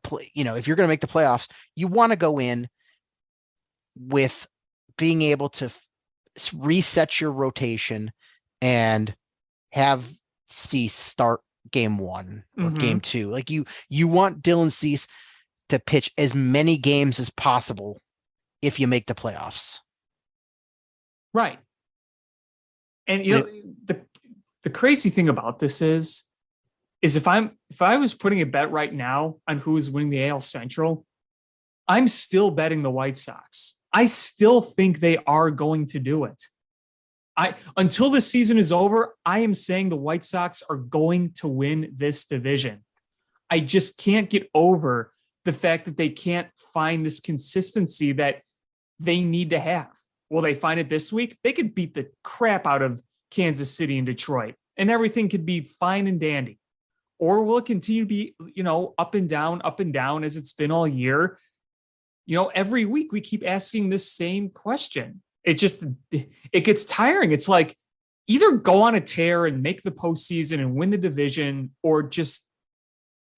play, if you're going to make the playoffs, you want to go in with being able to reset your rotation and have Cease start game 1 or game 2. Like you want Dylan Cease to pitch as many games as possible if you make the playoffs. Right. And the crazy thing about this is if I was putting a bet right now on who is winning the AL Central, I'm still betting the White Sox. I still think they are going to do it. Until the season is over, I am saying the White Sox are going to win this division. I just can't get over the fact that they can't find this consistency that they need to have. Will they find it this week? They could beat the crap out of Kansas City and Detroit, and everything could be fine and dandy. Or will it continue to be, up and down as it's been all year? Every week we keep asking this same question. It gets tiring. It's like, either go on a tear and make the postseason and win the division, or just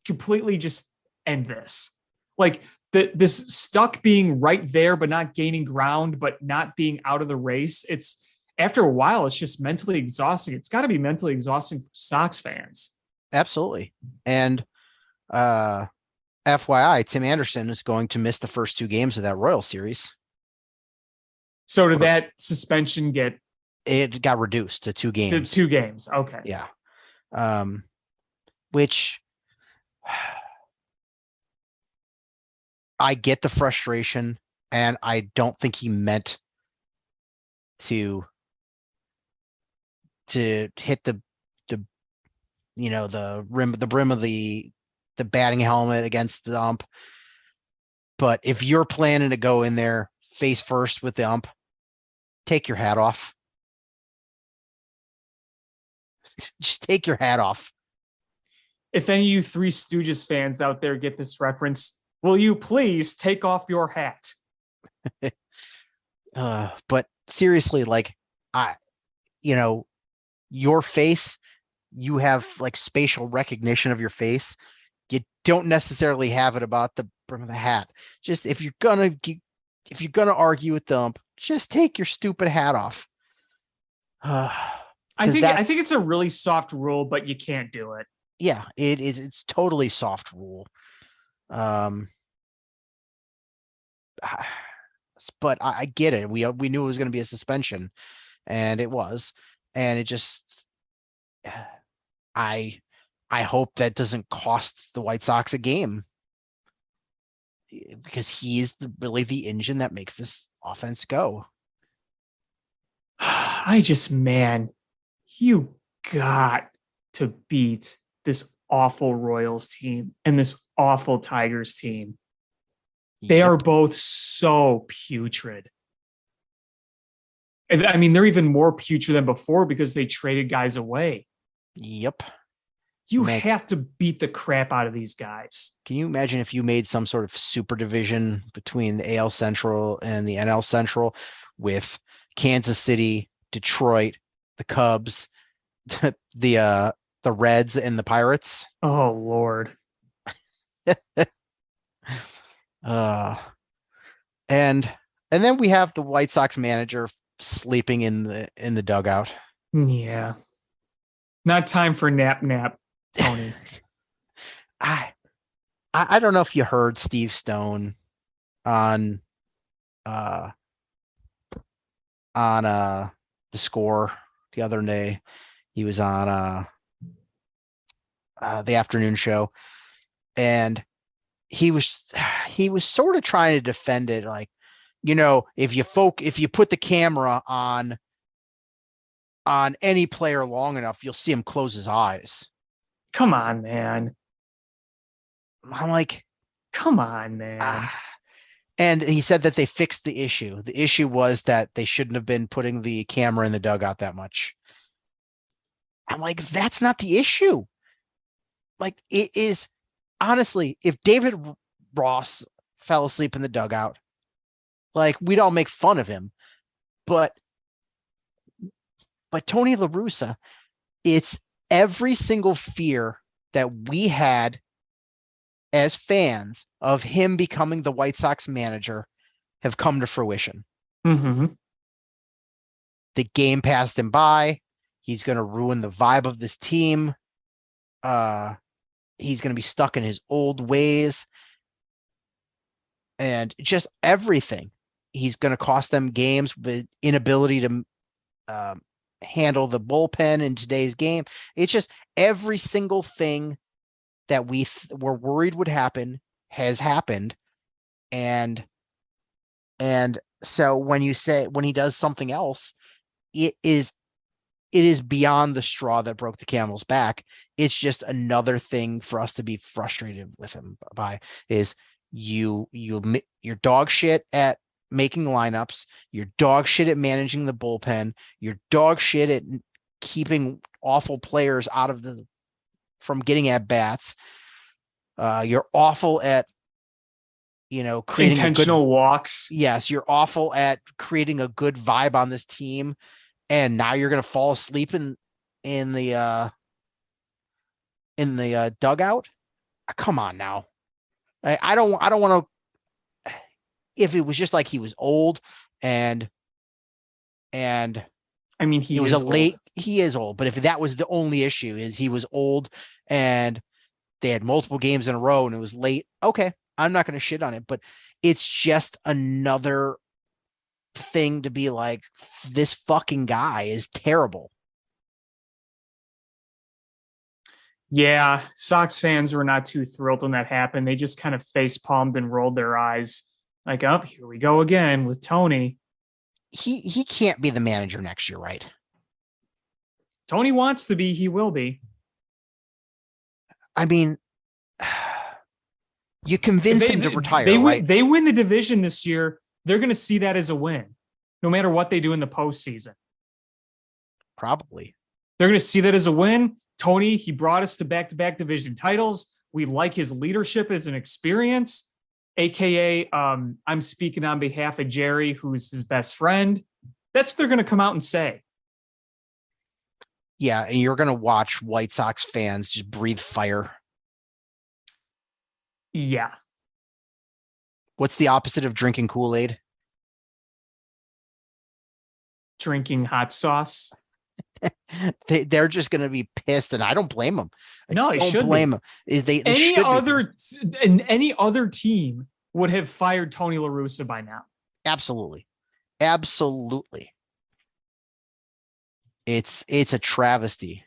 completely just end this. Like this stuck being right there, but not gaining ground, but not being out of the race. It's, after a while, it's just mentally exhausting. It's got to be mentally exhausting for Sox fans. Absolutely. And FYI, Tim Anderson is going to miss the first 2 games of that Royal series. So did that suspension it got reduced to 2 games. To 2 games. Okay. Yeah. Which I get the frustration, and I don't think he meant to hit the brim of the batting helmet against the ump. But if you're planning to go in there face first with the ump, take your hat off. Just take your hat off. If any of you Three Stooges fans out there get this reference, will you please take off your hat? But seriously, like, your face, you have like spatial recognition of your face. You don't necessarily have it about the brim of the hat. Just if you're gonna argue with the ump, just take your stupid hat off. I think it's a really soft rule, but you can't do it. Yeah, it is. It's totally soft rule. but I get it. We knew it was going to be a suspension, and it was, and it just, I hope that doesn't cost the White Sox a game, because he is really the engine that makes this offense go. Man, you got to beat this awful Royals team and this awful Tigers team. They are both so putrid. I mean, they're even more putrid than before because they traded guys away. Yep. You have to beat the crap out of these guys. Can you imagine if you made some sort of super division between the AL Central and the NL Central with Kansas City, Detroit, the Cubs, the Reds, and the Pirates? Oh, Lord. And then we have the White Sox manager sleeping in the dugout. Yeah. Not time for nap, Tony. I don't know if you heard Steve Stone on the Score the other day. He was on the afternoon show, and he was sort of trying to defend it, like, if you put the camera on any player long enough, you'll see him close his eyes. Come on, man. I'm like, come on, man. And he said that they fixed the issue. The issue was that they shouldn't have been putting the camera in the dugout that much. I'm like, that's not the issue. Like, it is, honestly, if David Ross fell asleep in the dugout, like, we'd all make fun of him. But Tony La Russa, it's every single fear that we had as fans of him becoming the White Sox manager have come to fruition. Mm-hmm. The game passed him by. He's going to ruin the vibe of this team. He's going to be stuck in his old ways. And just everything. He's going to cost them games with inability to handle the bullpen in today's game. It's just every single thing that we were worried would happen has happened. And so when he does something else, it is beyond the straw that broke the camel's back. It's just another thing for us to be frustrated with him by. Is you're dog shit at making lineups, you're dog shit at managing the bullpen, you're dog shit at keeping awful players from getting at bats. You're awful at creating intentional walks. Yes, you're awful at creating a good vibe on this team, and now you're going to fall asleep in the dugout. Come on now. I don't want to. If it was just like he was old and I mean, he is old, but if that was the only issue, is he was old and they had multiple games in a row and it was late, okay, I'm not going to shit on it, but it's just another thing to be like, this fucking guy is terrible. Yeah, Sox fans were not too thrilled when that happened. They just kind of face palmed and rolled their eyes. Like, oh, here we go again with Tony. He can't be the manager next year, right? Tony wants to be. He will be. I mean, you convince him to retire. They win the division this year. They're going to see that as a win, no matter what they do in the postseason. Probably. They're going to see that as a win. Tony, he brought us to back-to-back division titles. We like his leadership as an experience. AKA, I'm speaking on behalf of Jerry, who's his best friend. That's what they're going to come out and say. Yeah, and you're going to watch White Sox fans just breathe fire. Yeah. What's the opposite of drinking Kool-Aid? Drinking hot sauce. They're just going to be pissed, and I don't blame them. No, I don't blame them. Any other team would have fired Tony La Russa by now. Absolutely. Absolutely. It's a travesty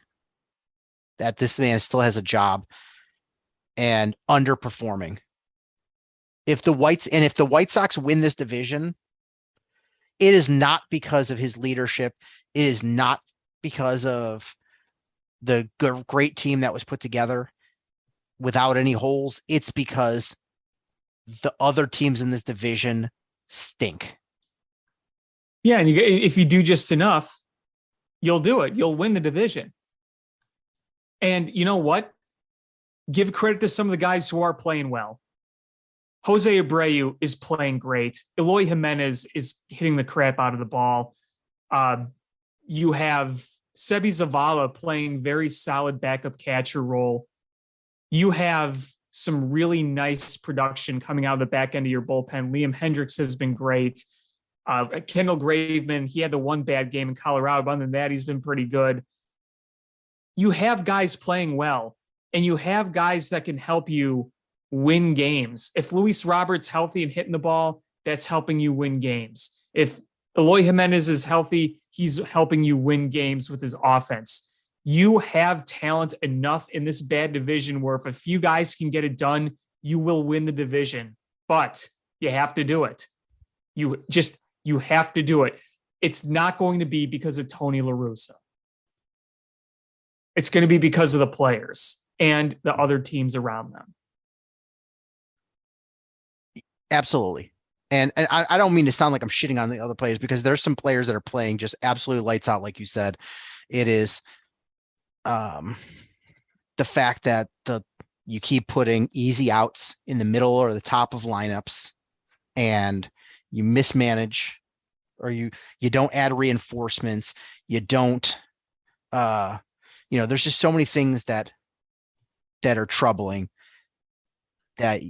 that this man still has a job and underperforming. If the White Sox win this division, it is not because of his leadership. It is not because of the great team that was put together without any holes. It's because the other teams in this division stink. Yeah, and if you do just enough, you'll do it. You'll win the division. And you know what? Give credit to some of the guys who are playing well. Jose Abreu is playing great. Eloy Jimenez is hitting the crap out of the ball. You have Sebi Zavala playing very solid backup catcher role. You have some really nice production coming out of the back end of your bullpen. Liam Hendricks has been great. Kendall Graveman, he had the one bad game in Colorado, but other than that, he's been pretty good. You have guys playing well, and you have guys that can help you win games. If Luis Robert's healthy and hitting the ball, that's helping you win games. If Eloy Jimenez is healthy, he's helping you win games with his offense. You have talent enough in this bad division where if a few guys can get it done, you will win the division. But you have to do it. You have to do it. It's not going to be because of Tony La Russa. It's going to be because of the players and the other teams around them. Absolutely. And I don't mean to sound like I'm shitting on the other players, because there's some players that are playing just absolutely lights out. Like you said, it is the fact that you keep putting easy outs in the middle or the top of lineups, and you mismanage, or you don't add reinforcements. You don't, there's just so many things that are troubling that,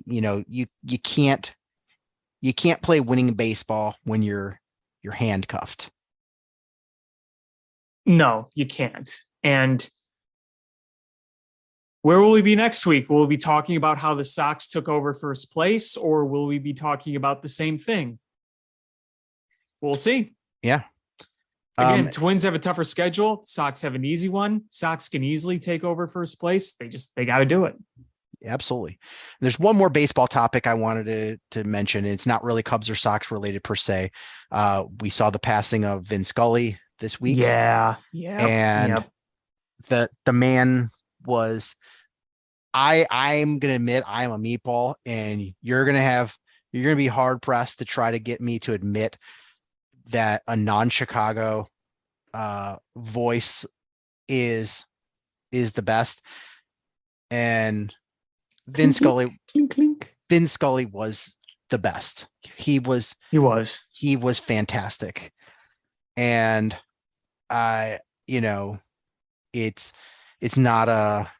you can't play winning baseball when you're handcuffed. No, you can't. And where will we be next week? Will we be talking about how the Sox took over first place, or will we be talking about the same thing? We'll see. Yeah. Again, Twins have a tougher schedule. Sox have an easy one. Sox can easily take over first place. They got to do it. Absolutely. There's one more baseball topic I wanted to mention. It's not really Cubs or Sox related per se. We saw the passing of Vin Scully this week. Yeah. And the man was, I'm going to admit I'm a meatball, and you're going to be hard pressed to try to get me to admit that a non-Chicago voice is the best. And Vin Scully, Vin Scully was the best. He was fantastic. And it's not a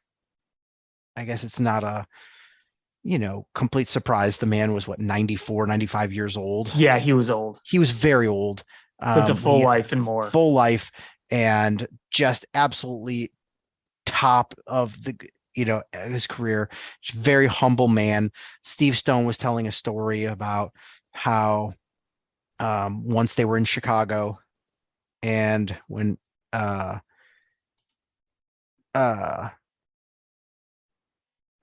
complete surprise. The man was 94, 95 years old. Yeah, he was old. He was very old. Lived a full life and more. Full life, and just absolutely top of his career. Very humble man. Steve Stone was telling a story about how once they were in Chicago, and when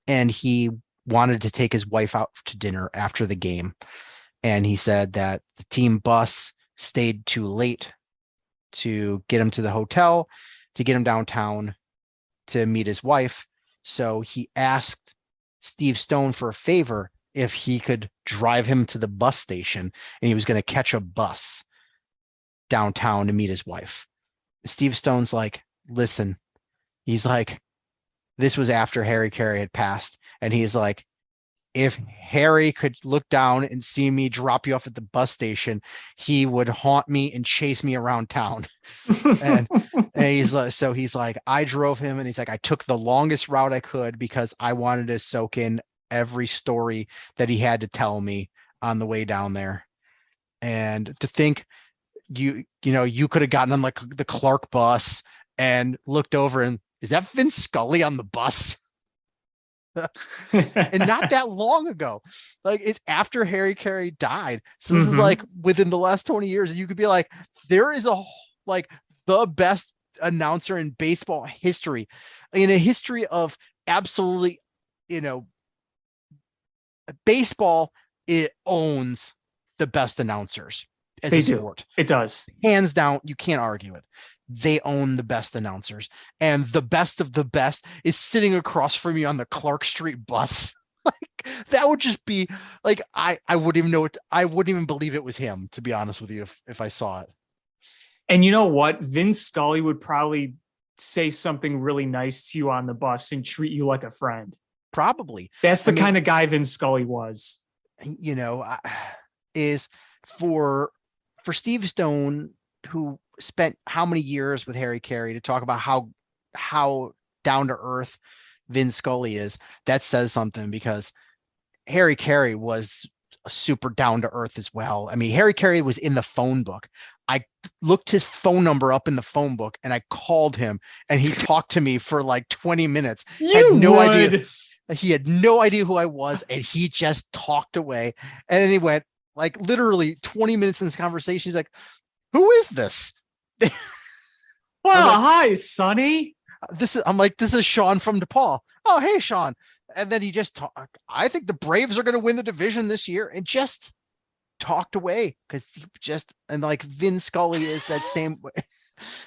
and he wanted to take his wife out to dinner after the game, and he said that the team bus stayed too late to get him to the hotel, to get him downtown to meet his wife. So he asked Steve Stone for a favor if he could drive him to the bus station, and he was going to catch a bus downtown to meet his wife. Steve Stone's like, listen, he's like, this was after Harry Carey had passed. And he's like, if Harry could look down and see me drop you off at the bus station, he would haunt me and chase me around town. and he's like, I drove him, and he's like, I took the longest route I could because I wanted to soak in every story that he had to tell me on the way down there. And to think you could have gotten on like the Clark bus and looked over, and is that Vin Scully on the bus? and not that long ago. Like, it's after Harry Carey died. So this is Mhm. like within the last 20 years. You could be like, there is like the best announcer in baseball history, in a history of absolutely, baseball, it owns the best announcers as They a do. sport. It does. Hands down, you can't argue it. They own the best announcers, and the best of the best is sitting across from you on the Clark Street bus. Like, that would just be like, I wouldn't even know it. I wouldn't even believe it was him, to be honest with you, if I saw it. And you know what? Vin Scully would probably say something really nice to you on the bus and treat you like a friend. Probably. That's the kind of guy Vin Scully was. Is for Steve Stone, who spent how many years with Harry Carey, to talk about how down to earth Vin Scully is. That says something, because Harry Carey was super down to earth as well. I mean, Harry Carey was in the phone book. I looked his phone number up in the phone book and I called him, and he talked to me for like 20 minutes. You had no would. idea. He had no idea who I was, and he just talked away. And then he went, like, literally 20 minutes in this conversation, he's like, who is this? Well, like, hi, Sonny. I'm like, this is Sean from DePaul. Oh, hey, Sean. And then he just talked. I think the Braves are going to win the division this year, and just talked away, because he just, and like Vin Scully is that same way.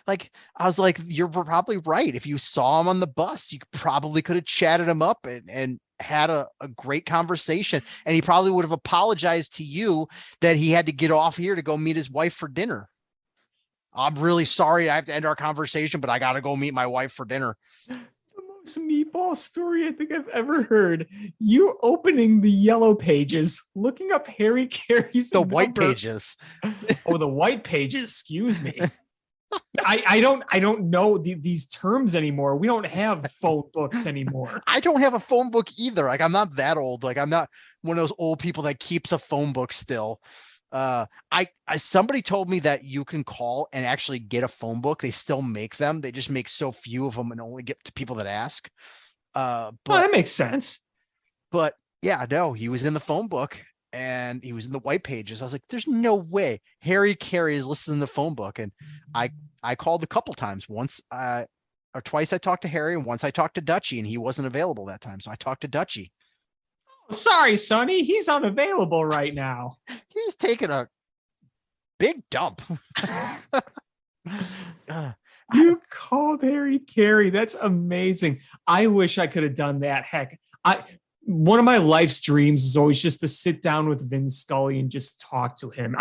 Like, I was like, you're probably right. If you saw him on the bus, you probably could have chatted him up and had a great conversation. And he probably would have apologized to you that he had to get off here to go meet his wife for dinner. I'm really sorry I have to end our conversation, but I got to go meet my wife for dinner. The most meatball story I think I've ever heard. You opening the yellow pages, looking up Harry Carey's The white number. pages. Oh, the white pages. Excuse me. I don't know these terms anymore. We don't have phone books anymore. I don't have a phone book either. Like, I'm not that old. Like, I'm not one of those old people that keeps a phone book still. Somebody told me that you can call and actually get a phone book. They still make them. They just make so few of them and only get to people that ask. Well, that makes sense. But yeah, no, he was in the phone book and he was in the white pages. I was like, there's no way Harry Carey is listening to the phone book. And I called a couple times. Once or twice I talked to Harry, and once I talked to Dutchy, and he wasn't available that time. So I talked to Dutchy. Sorry, Sonny, he's unavailable right now. He's taking a big dump. You called Harry Carey. That's amazing. I wish I could have done that. Heck, one of my life's dreams is always just to sit down with Vin Scully and just talk to him.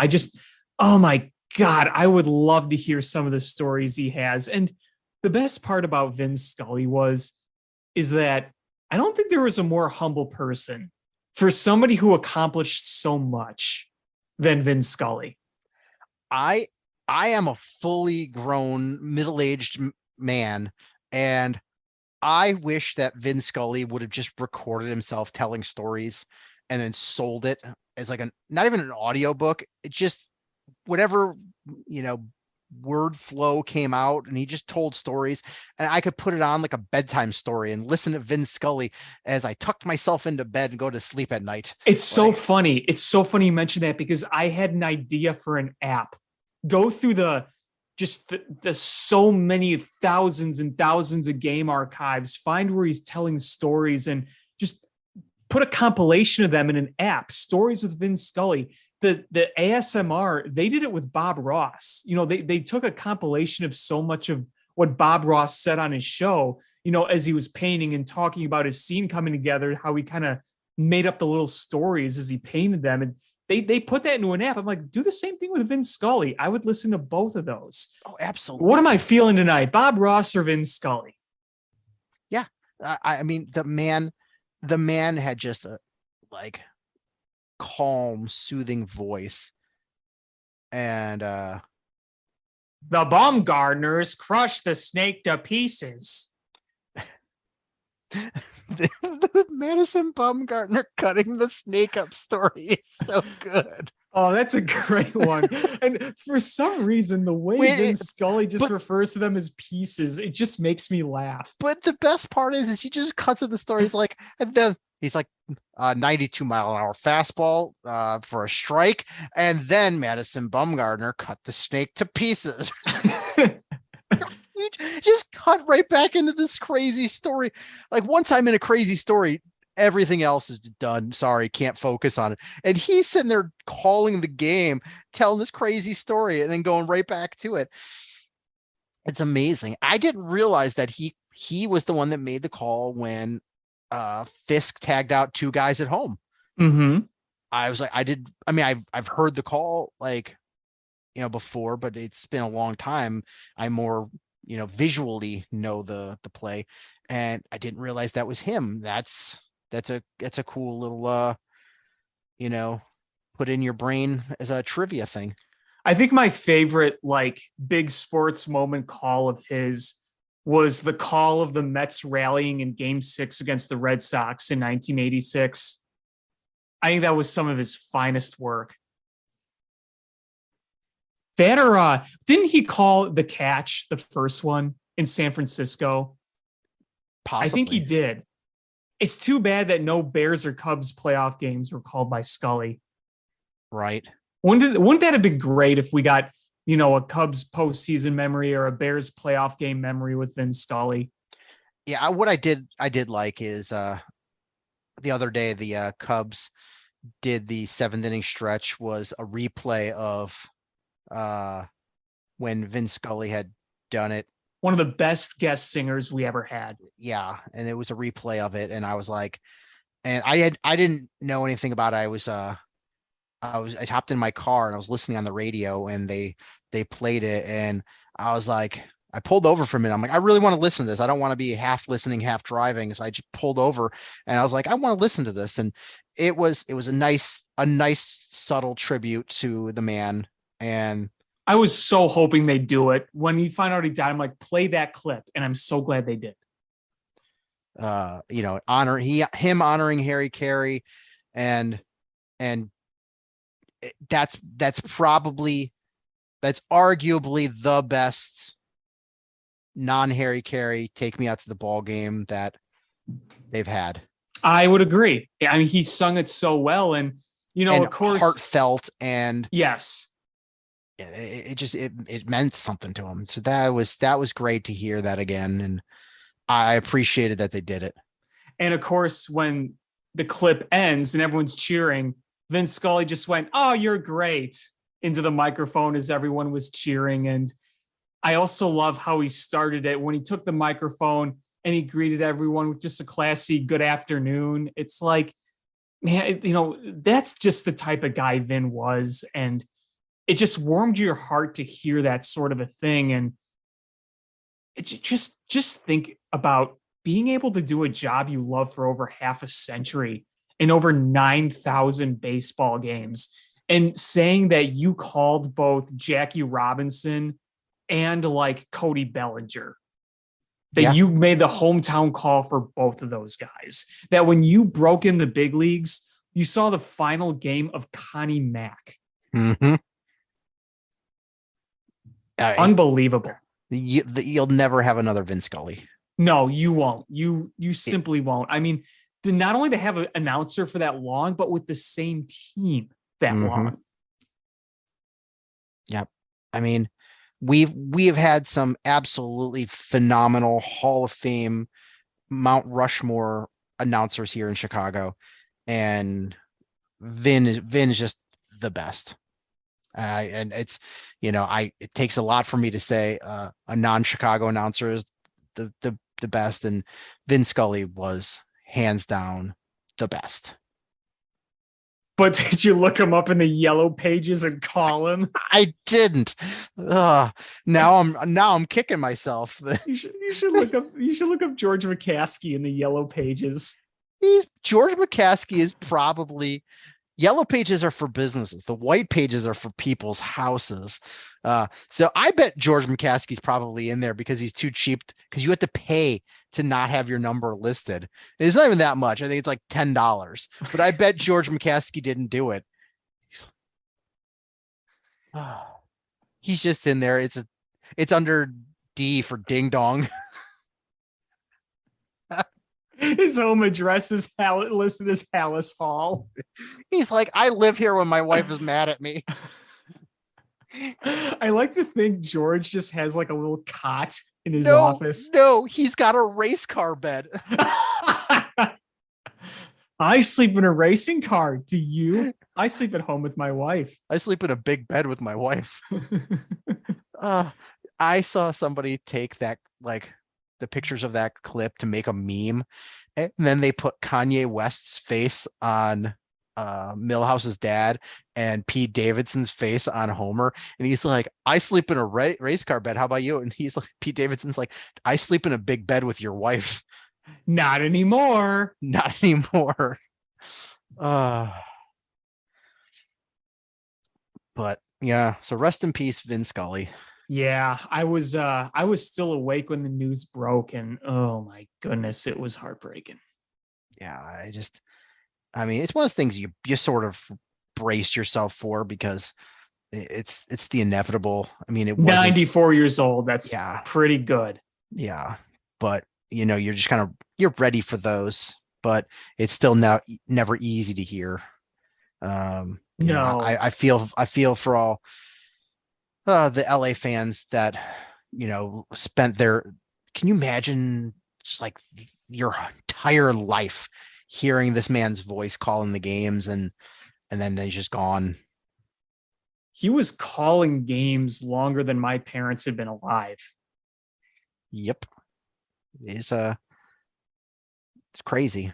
Oh my God, I would love to hear some of the stories he has. And the best part about Vin Scully is that I don't think there was a more humble person for somebody who accomplished so much than Vin Scully. I am a fully grown, middle-aged man, and I wish that Vin Scully would have just recorded himself telling stories and then sold it as like not even an audio book. It just, whatever, word flow came out, and he just told stories, and I could put it on like a bedtime story and listen to Vin Scully as I tucked myself into bed and go to sleep at night. It's so funny. It's so funny you mentioned that, because I had an idea for an app. Go through the so many thousands and thousands of game archives, find where he's telling stories, and just put a compilation of them in an app. Stories with Vin Scully. The ASMR, they did it with Bob Ross. They took a compilation of so much of what Bob Ross said on his show, as he was painting and talking about his scene coming together, how he kind of made up the little stories as he painted them. And they put that into an app. I'm like, do the same thing with Vin Scully. I would listen to both of those. Oh, absolutely. What am I feeling tonight? Bob Ross or Vin Scully? Yeah. I mean, the man had just a calm, soothing voice. And the Baumgartners crushed the snake to pieces. the Madison Baumgartner cutting the snake up story is so good. Oh, that's a great one. And for some reason, the way Vin Scully just refers to them as pieces, it just makes me laugh. But the best part is he just cuts to the story. He's like, and then he's like, 92-mile-an-hour fastball for a strike. And then Madison Bumgarner cut the snake to pieces. You just cut right back into this crazy story. Like once I'm in a crazy story, everything else is done. Sorry, can't focus on it. And he's sitting there calling the game, telling this crazy story, and then going right back to it. It's amazing. I didn't realize that he was the one that made the call when Fisk tagged out two guys at home. Mm-hmm. I was like, I've heard the call before, but it's been a long time. I more visually know the play, and I didn't realize that was him. That's a cool little put in your brain as a trivia thing. I think my favorite big sports moment call of his was the call of the Mets rallying in Game 6 against the Red Sox in 1986. I think that was some of his finest work. That or didn't he call the catch, the first one in San Francisco? Possibly. I think he did. It's too bad that no Bears or Cubs playoff games were called by Scully. Right. Wouldn't that have been great if we got, a Cubs postseason memory or a Bears playoff game memory with Vin Scully? Yeah, what I did like is the other day the Cubs did the 7th inning stretch was a replay of when Vin Scully had done it. One of the best guest singers we ever had. Yeah, and it was a replay of it, and I was like, and I didn't know anything about it. I hopped in my car and I was listening on the radio, and they played it, and I was like, I pulled over for a minute. I'm like, I really want to listen to this. I don't want to be half listening, half driving. So I just pulled over and I was like, I want to listen to this. And it was a nice subtle tribute to the man. And I was so hoping they'd do it. When you find out he died, I'm like, play that clip. And I'm so glad they did. Him honoring Harry Carey, and that's arguably the best non-Harry Carey take me out to the ball game that they've had. I would agree. I mean, he sung it so well, and of course, heartfelt, and yes, it meant something to him. So that was great to hear that again, and I appreciated that they did it. And of course, when the clip ends and everyone's cheering, Vin Scully just went, "Oh, you're great," into the microphone as everyone was cheering. And I also love how he started it when he took the microphone and he greeted everyone with just a classy good afternoon. It's like, man, that's just the type of guy Vin was. And it just warmed your heart to hear that sort of a thing. And it just think about being able to do a job you love for over half a century in over 9,000 baseball games, and saying that you called both Jackie Robinson and Cody Bellinger, that you made the hometown call for both of those guys, that when you broke in the big leagues, you saw the final game of Connie Mack. Mm-hmm. Unbelievable. You'll never have another Vin Scully. No, you won't. You simply won't. I mean, not only to have an announcer for that long, but with the same team that long. Yep. I mean, we have had some absolutely phenomenal Hall of Fame, Mount Rushmore announcers here in Chicago, and Vin is just the best. And it's, it takes a lot for me to say a non-Chicago announcer is the best, and Vin Scully was hands down the best. But did you look him up in the yellow pages and call him? I didn't. Now I'm kicking myself. You should look up George McCaskey in the yellow pages. George McCaskey is probably, yellow pages are for businesses. The white pages are for people's houses. So I bet George McCaskey's probably in there because he's too cheap, because you have to pay to not have your number listed. It's not even that much. I think it's like $10, but I bet George McCaskey didn't do it. He's just in there. It's under D for ding dong. His home address is listed as Hallis Hall. He's like, I live here when my wife is mad at me. I like to think George just has like a little cot in his office. No, he's got a race car bed. I sleep in a racing car. Do you? I sleep at home with my wife. I sleep in a big bed with my wife. I saw somebody take that, like the pictures of that clip to make a meme. And then they put Kanye West's face on Milhouse's dad and Pete Davidson's face on Homer. And he's like, I sleep in a race car bed. How about you? And he's like, Pete Davidson's like, I sleep in a big bed with your wife. Not anymore. Not anymore. But yeah, so rest in peace, Vin Scully. Yeah, I was still awake when the news broke, and oh my goodness, it was heartbreaking. Yeah, I mean, it's one of those things you sort of braced yourself for because it's the inevitable. I mean, it was 94 years old. That's pretty good. Yeah, but you're just you're ready for those, but it's still never easy to hear. No, I feel for all the LA fans that spent their. Can you imagine just like your entire life hearing this man's voice calling the games and then he's just gone? He was calling games longer than my parents had been alive. Yep. It's crazy.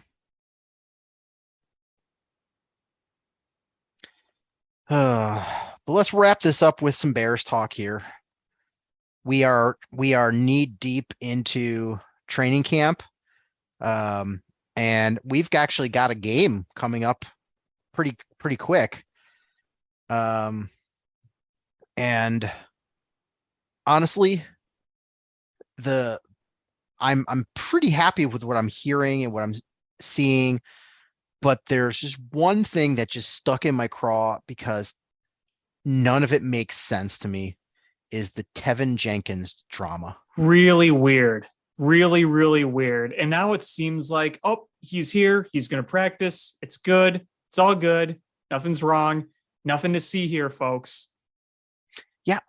But let's wrap this up with some Bears talk here. We are knee deep into training camp. And we've actually got a game coming up pretty quick. And honestly, I'm pretty happy with what I'm hearing and what I'm seeing, but there's just one thing that just stuck in my craw because none of it makes sense to me is the Teven Jenkins drama. Really weird. Really, really weird. And now it seems like, oh, he's here. He's going to practice. It's good. It's all good. Nothing's wrong. Nothing to see here, folks. Yeah,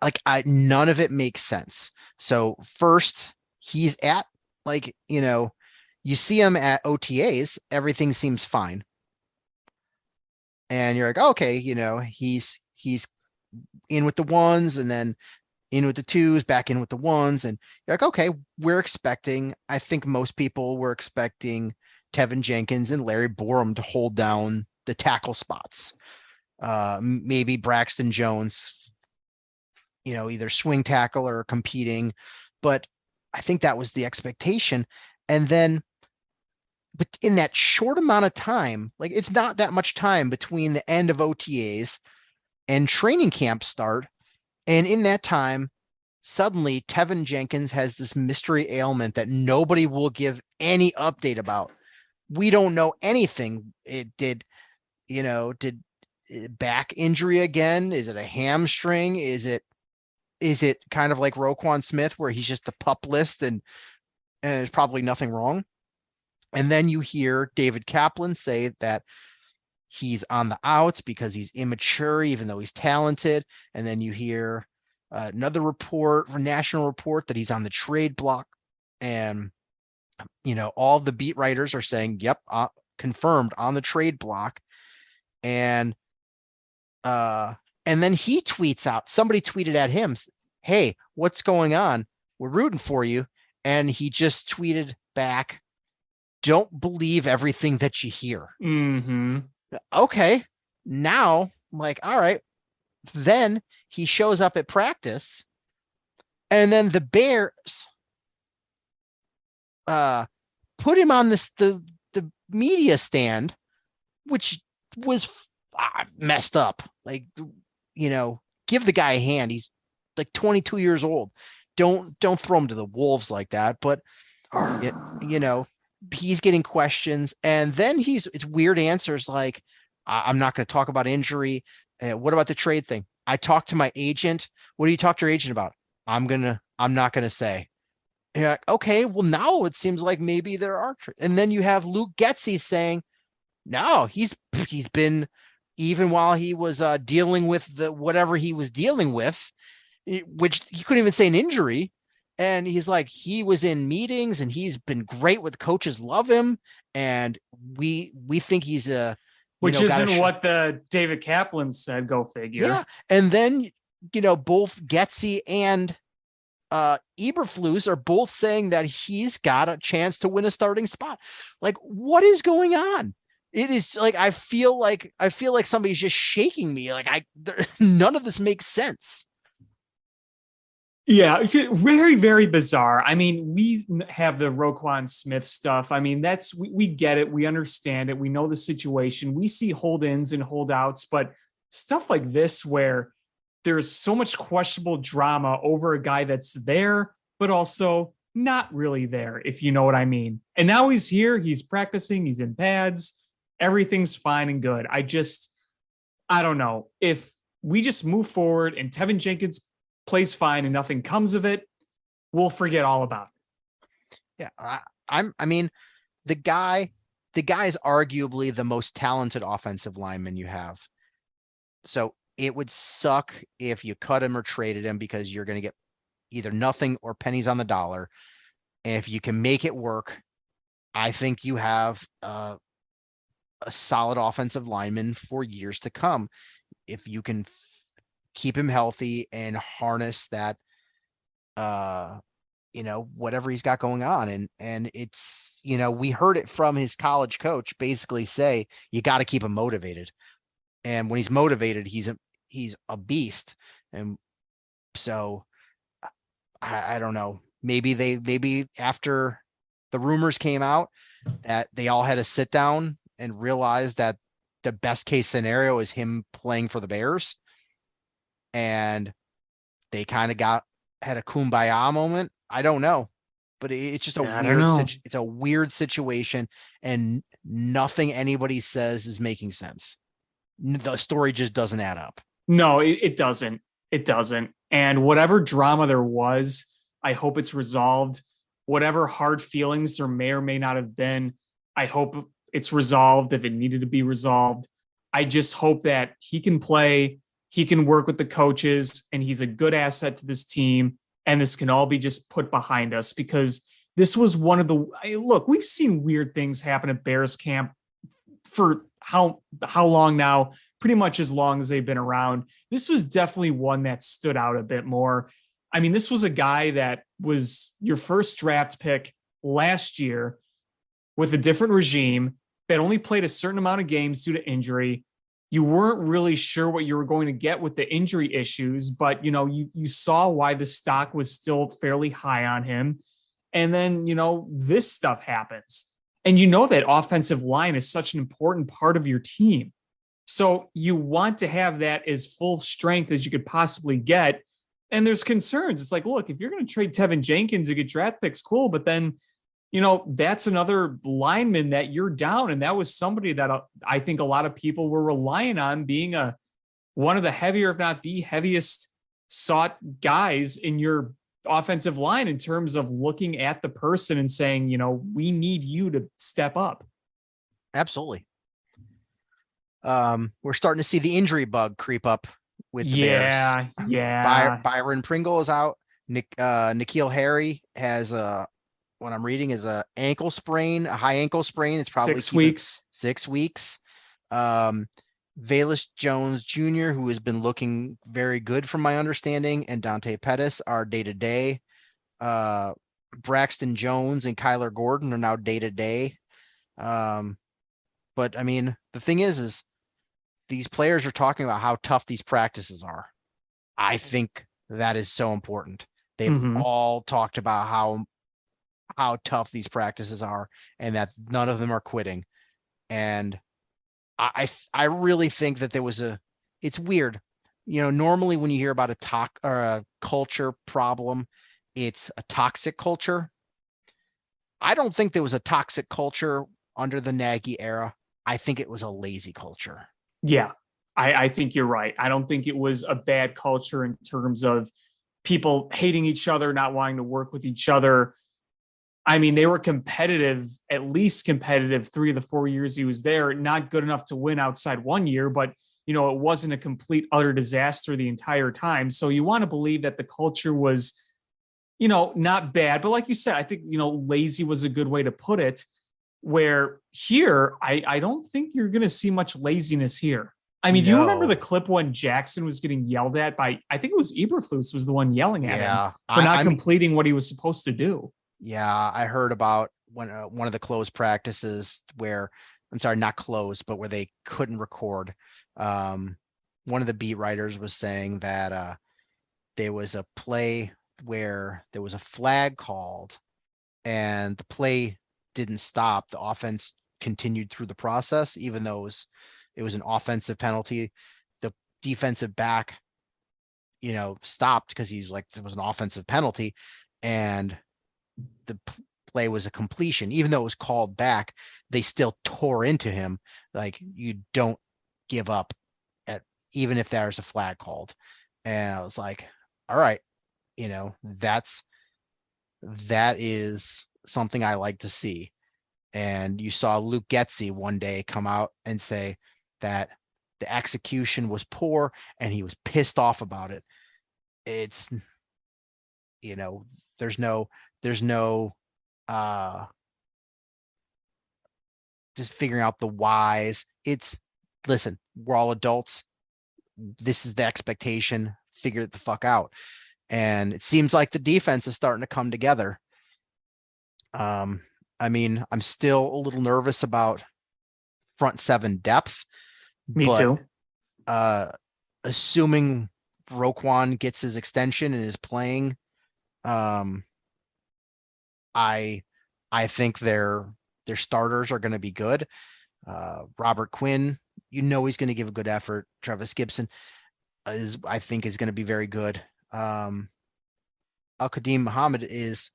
none of it makes sense. So first, he's at you see him at OTAs, everything seems fine. And you're like, okay, he's in with the ones and then in with the twos, back in with the ones. And you're like, okay, I think most people were expecting Teven Jenkins and Larry Borum to hold down the tackle spots. Maybe Braxton Jones, either swing tackle or competing, but I think that was the expectation. And then, but in that short amount of time, it's not that much time between the end of OTAs and training camp start. And in that time, suddenly Teven Jenkins has this mystery ailment that nobody will give any update about. We don't know anything. Did back injury again? Is it a hamstring? Is it kind of like Roquan Smith where he's just the pup list and there's probably nothing wrong? And then you hear David Kaplan say that he's on the outs because he's immature, even though he's talented. And then you hear another national report that he's on the trade block. And, all the beat writers are saying, yep, confirmed on the trade block. And then he tweets out, somebody tweeted at him, hey, what's going on? We're rooting for you. And he just tweeted back, don't believe everything that you hear. Mm-hmm. Okay. Now, all right. Then he shows up at practice. And then the Bears put him on the media stand, which was messed up. Give the guy a hand. He's 22 years old. Don't throw him to the wolves like that. But he's getting questions, and then it's weird answers like, I'm not going to talk about injury. What about the trade thing? I talked to my agent. What do you talk to your agent about? I'm not gonna say. And you're like, okay, well now it seems like maybe there are. And then you have Luke Getsy saying, no, he's been, even while he was dealing with the whatever he was dealing with, which he couldn't even say an injury. And he's like, he was in meetings and he's been great with coaches, love him. And we think he's a, which isn't what the David Kaplan said. Go figure. Yeah. And then, both Getsy and Eberflus are both saying that he's got a chance to win a starting spot. Like, what is going on? It is like, I feel like somebody's just shaking me. Like none of this makes sense. Yeah, very, very bizarre. I mean, we have the Roquan Smith stuff. I mean, we get it. We understand it. We know the situation. We see hold-ins and holdouts, but stuff like this where there's so much questionable drama over a guy that's there, but also not really there, if you know what I mean. And now he's here. He's practicing. He's in pads. Everything's fine and good. I don't know. If we just move forward and Teven Jenkins plays fine and nothing comes of it, we'll forget all about it. Yeah. I mean, the guy is arguably the most talented offensive lineman you have. So it would suck if you cut him or traded him, because you're going to get either nothing or pennies on the dollar. And if you can make it work, I think you have a solid offensive lineman for years to come. If you can keep him healthy and harness that, whatever he's got going on. And it's, we heard it from his college coach basically say, you got to keep him motivated. And when he's motivated, he's a beast. And so I don't know, maybe after the rumors came out that they all had to sit down and realize that the best case scenario is him playing for the Bears. And they kind of had a kumbaya moment. I don't know, but it's just it's a weird situation, and nothing anybody says is making sense. The story just doesn't add up. No, it doesn't. It doesn't. And whatever drama there was, I hope it's resolved. Whatever hard feelings there may or may not have been, I hope it's resolved if it needed to be resolved. I just hope that he can play, he can work with the coaches, and he's a good asset to this team. And this can all be just put behind us, because this was one of look, we've seen weird things happen at Bears camp for how long now, pretty much as long as they've been around. This was definitely one that stood out a bit more. I mean, this was a guy that was your first draft pick last year with a different regime that only played a certain amount of games due to injury. You weren't really sure what you were going to get with the injury issues, but, you saw why the stock was still fairly high on him. And then, this stuff happens. And that offensive line is such an important part of your team. So you want to have that as full strength as you could possibly get. And there's concerns. It's like, look, if you're going to trade Teven Jenkins to get draft picks, cool. But then, that's another lineman that you're down. And that was somebody that I think a lot of people were relying on being one of the heavier, if not the heaviest sought guys in your offensive line in terms of looking at the person and saying, we need you to step up. Absolutely. We're starting to see the injury bug creep up with the Bears. Yeah. Byron Pringle is out. N'Keal Harry has what I'm reading is a high ankle sprain. It's probably 6 weeks. 6 weeks. Velus Jones Jr., who has been looking very good from my understanding, and Dante Pettis are day-to-day. Braxton Jones and Kyler Gordon are now day-to-day. But I mean, the thing is these players are talking about how tough these practices are. I think that is so important. They've all talked about how tough these practices are, and that none of them are quitting. And I really think that it's weird. Normally when you hear about a culture problem, it's a toxic culture. I don't think there was a toxic culture under the Nagy era. I think it was a lazy culture. Yeah, I think you're right. I don't think it was a bad culture in terms of people hating each other, not wanting to work with each other. I mean, they were competitive, at least competitive 3 of the 4 years he was there. Not good enough to win outside 1 year, but it wasn't a complete utter disaster the entire time. So you want to believe that the culture was, not bad. But like you said, I think, lazy was a good way to put it. Where here, I don't think you're going to see much laziness here. I mean, do you remember the clip when Jackson was getting yelled at by, I think it was Eberflus was the one yelling at him for not completing what he was supposed to do. Yeah, I heard about when one of the closed practices where, I'm sorry, not closed, but where they couldn't record. One of the beat writers was saying that there was a play where there was a flag called and the play didn't stop. The offense continued through the process, even though it was an offensive penalty. The defensive back, stopped because he's like, there was an offensive penalty and the play was a completion. Even though it was called back, they still tore into him. Like, you don't give up even if there's a flag called. And I was like, all right, that is something I like to see. And you saw Luke Getsy one day come out and say that the execution was poor and he was pissed off about it. It's, there's no just figuring out the whys. Listen, we're all adults. This is the expectation. Figure it the fuck out. And it seems like the defense is starting to come together. I mean, I'm still a little nervous about front seven depth. Me too. Assuming Roquan gets his extension and is playing, I think their starters are going to be good. Robert Quinn, he's going to give a good effort. Travis Gibson I think is going to be very good. Al-Qadim Muhammad is,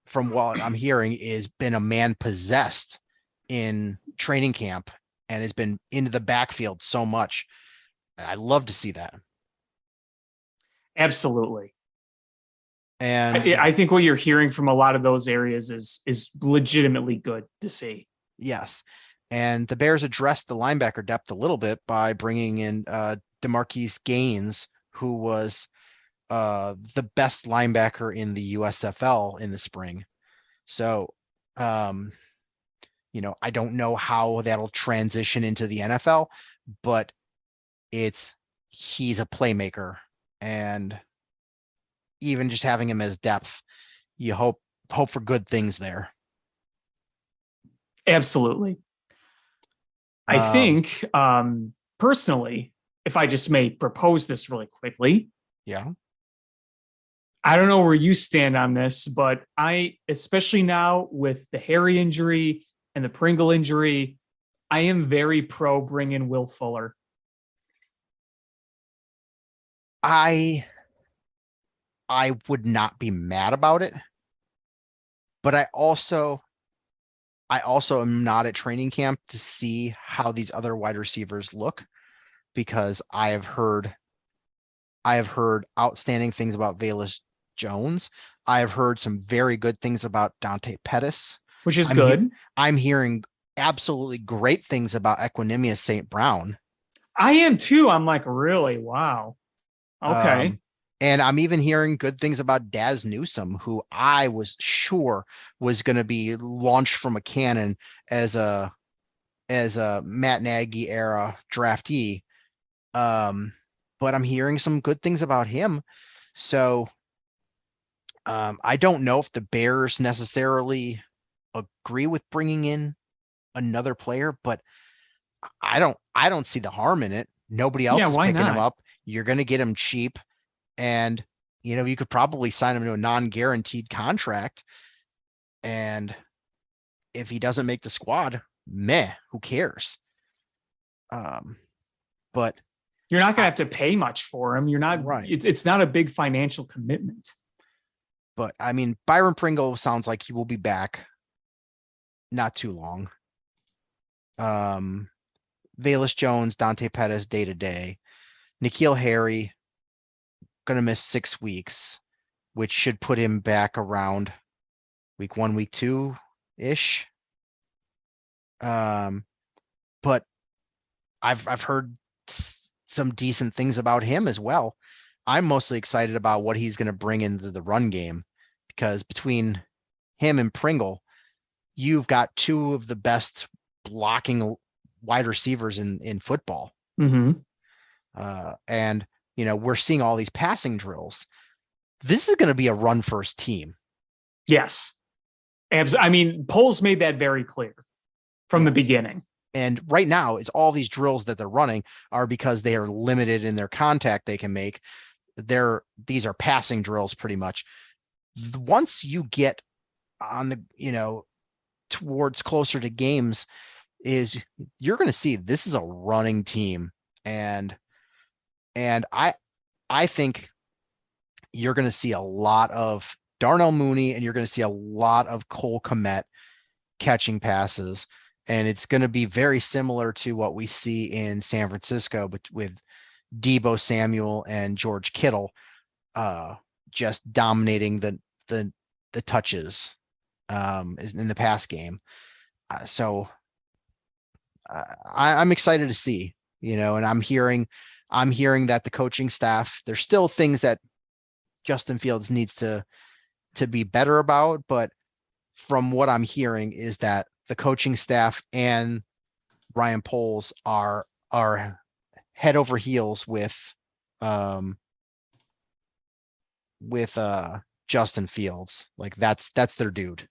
from what I'm hearing, is been a man possessed in training camp and has been into the backfield so much. I love to see that. Absolutely. And I think what you're hearing from a lot of those areas is legitimately good to see. Yes. And the Bears addressed the linebacker depth a little bit by bringing in DeMarquise Gaines, who was the best linebacker in the USFL in the spring. So, I don't know how that'll transition into the NFL, but he's a playmaker, and even just having him as depth, you hope for good things there. Absolutely. I think, personally, if I just may propose this really quickly. Yeah. I don't know where you stand on this, but especially now with the Harry injury and the Pringle injury, I am very pro bring in Will Fuller. I would not be mad about it, but I also am not at training camp to see how these other wide receivers look, because I have heard outstanding things about Velus Jones. I have heard some very good things about Dante Pettis, which is good. I'm hearing absolutely great things about Equanimous St. Brown. I am too. I'm like, really? Wow. Okay. And I'm even hearing good things about Daz Newsome, who I was sure was going to be launched from a cannon as a Matt Nagy era draftee. But I'm hearing some good things about him. So I don't know if the Bears necessarily agree with bringing in another player, but I don't see the harm in it. Nobody else is picking him up. You're going to get him cheap. And, you could probably sign him to a non-guaranteed contract. And if he doesn't make the squad, who cares? But you're not going to have to pay much for him. You're not right. It's not a big financial commitment. But I mean, Byron Pringle sounds like he will be back not too long. Velus Jones, Dante Pettis day to day. N'Keal Harry going to miss 6 weeks, which should put him back around week 1, week 2 ish. But I've heard some decent things about him as well. I'm mostly excited about what he's going to bring into the run game, because between him and Pringle, you've got two of the best blocking wide receivers in football. Mm-hmm. And, we're seeing all these passing drills. This is going to be a run first team. Yes. I mean, Poles made that very clear from the beginning. And right now, it's all these drills that they're running are because they are limited in their contact they can make. These are passing drills pretty much. Once you get on the, towards closer to games, you're going to see this is a running team. And I think you're going to see a lot of Darnell Mooney and you're going to see a lot of Cole Kmet catching passes. And it's going to be very similar to what we see in San Francisco, but with Deebo Samuel and George Kittle just dominating the touches in the pass game. So I'm excited to see, and I'm hearing that the coaching staff, there's still things that Justin Fields needs to be better about. But from what I'm hearing is that the coaching staff and Ryan Poles are head over heels with Justin Fields. Like that's their dude.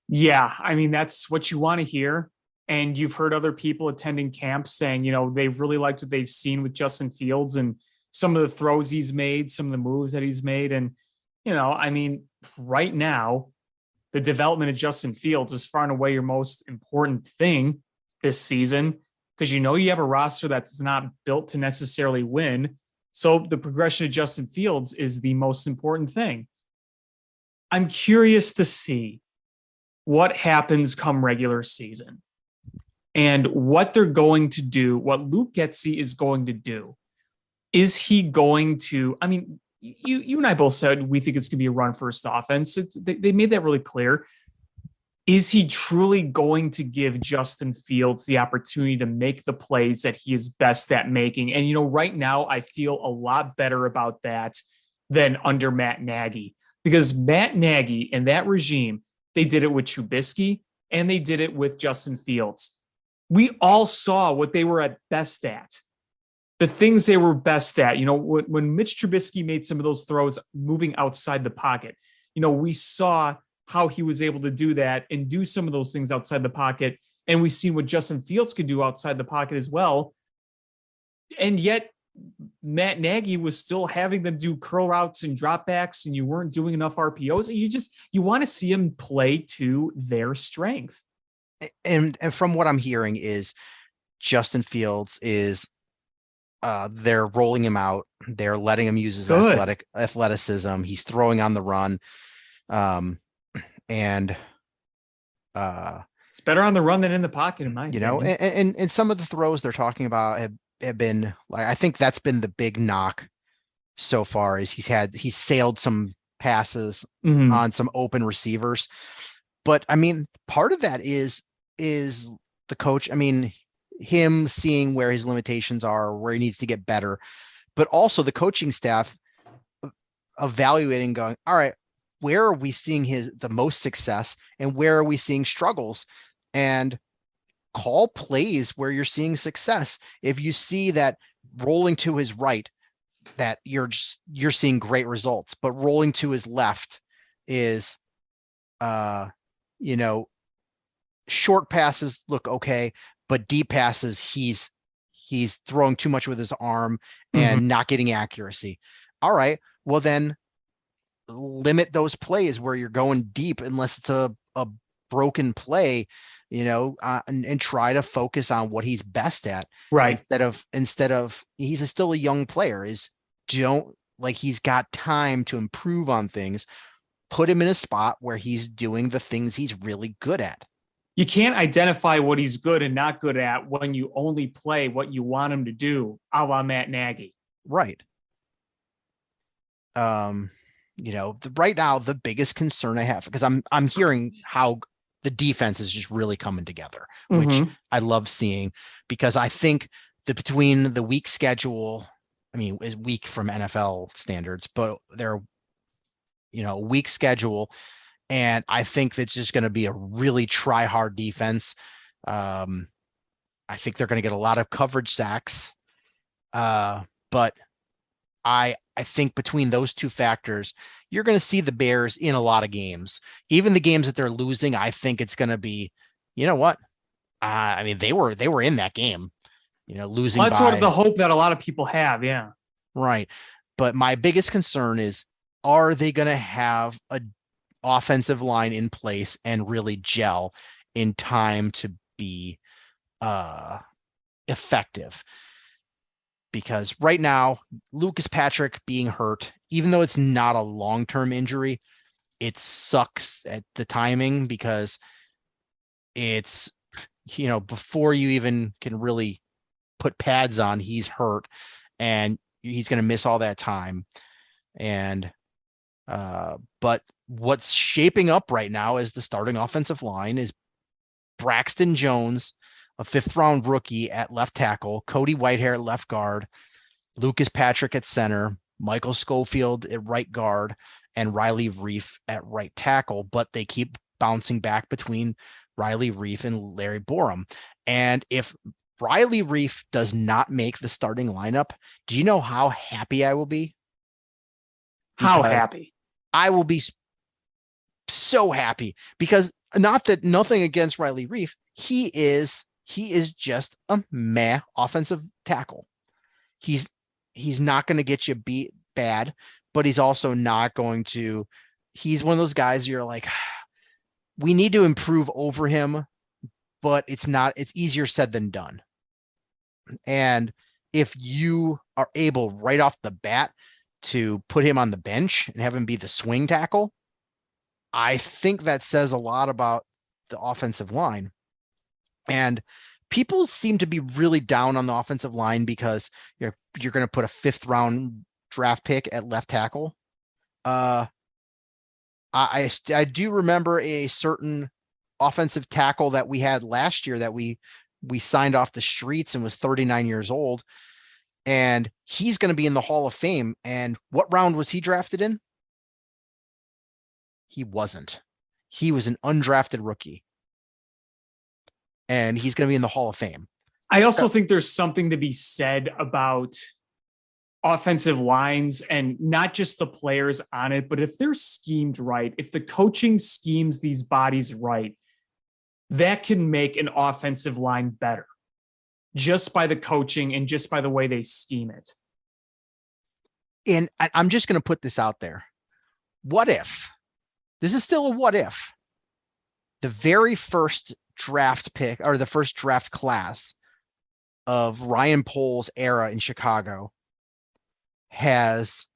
Yeah. I mean, that's what you want to hear. And you've heard other people attending camps saying, they've really liked what they've seen with Justin Fields and some of the throws he's made, some of the moves that he's made. And, I mean, right now, the development of Justin Fields is far and away your most important thing this season, because you have a roster that's not built to necessarily win. So the progression of Justin Fields is the most important thing. I'm curious to see what happens come regular season and what they're going to do, what Luke Getsy is going to do. Is he going to, I mean, you and I both said we think it's going to be a run first offense. They made that really clear. Is he truly going to give Justin Fields the opportunity to make the plays that he is best at making? And, right now I feel a lot better about that than under Matt Nagy, because Matt Nagy and that regime, they did it with Trubisky and they did it with Justin Fields. We all saw what they were at best at. The things they were best at, when Mitch Trubisky made some of those throws moving outside the pocket, we saw how he was able to do that and do some of those things outside the pocket. And we see what Justin Fields could do outside the pocket as well. And yet Matt Nagy was still having them do curl routes and dropbacks, and you weren't doing enough RPOs. And you want to see them play to their strength. And from what I'm hearing is Justin Fields is, they're rolling him out. They're letting him use his athleticism. He's throwing on the run. And it's better on the run than in the pocket, in my opinion. And some of the throws they're talking about have been like, I think that's been the big knock so far, is he's sailed some passes on some open receivers. But I mean, part of that is the coach. I mean, him seeing where his limitations are, where he needs to get better, but also the coaching staff evaluating, going, all right, where are we seeing the most success and where are we seeing struggles, and call plays where you're seeing success. If you see that rolling to his right, that you're seeing great results, but rolling to his left is, short passes look okay, but deep passes, he's throwing too much with his arm and not getting accuracy. All right, well then limit those plays where you're going deep, unless it's a broken play, and try to focus on what he's best at. Right. Instead of he's still a young player, he's got time to improve on things. Put him in a spot where he's doing the things he's really good at. You can't identify what he's good and not good at when you only play what you want him to do, a la Matt Nagy. Right. Right now, the biggest concern I have, because I'm hearing how the defense is just really coming together, which I love seeing, because I think that between the weak schedule, is weak from NFL standards, but they're, weak schedule. And I think that's just going to be a really try hard defense. I think they're going to get a lot of coverage sacks. But I think between those two factors, you're going to see the Bears in a lot of games. Even the games that they're losing, I think it's going to be, you know what? They were in that game, losing. Well, that's sort of the hope that a lot of people have. Yeah. Right. But my biggest concern is, are they going to have a offensive line in place and really gel in time to be effective? Because right now, Lucas Patrick being hurt, even though it's not a long-term injury, it sucks at the timing, because it's, before you even can really put pads on, he's hurt and he's going to miss all that time. And, but what's shaping up right now is the starting offensive line is Braxton Jones, a 5th-round rookie at left tackle, Cody Whitehair at left guard, Lucas Patrick at center, Michael Schofield at right guard, and Riley Reif at right tackle. But they keep bouncing back between Riley Reif and Larry Borum. And if Riley Reif does not make the starting lineup, do you know how happy I will be? How happy? I will be so happy, because nothing against Riley Reif. He is just a meh offensive tackle. He's not going to get you beat bad, but he's also not going to, he's one of those guys you're like, we need to improve over him, but it's easier said than done. And if you are able right off the bat to put him on the bench and have him be the swing tackle, I think that says a lot about the offensive line. And people seem to be really down on the offensive line because you're going to put a 5th-round draft pick at left tackle. I do remember a certain offensive tackle that we had last year that we signed off the streets and was 39 years old, and he's going to be in the Hall of Fame. And what round was he drafted in? He wasn't. He was an undrafted rookie. And he's going to be in the Hall of Fame. I also think there's something to be said about offensive lines, and not just the players on it, but if they're schemed right, if the coaching schemes these bodies right, that can make an offensive line better just by the coaching and just by the way they scheme it. And I'm just going to put this out there. What if, this is still a what if, the very first draft pick, or the first draft class of Ryan Poles' era in Chicago, has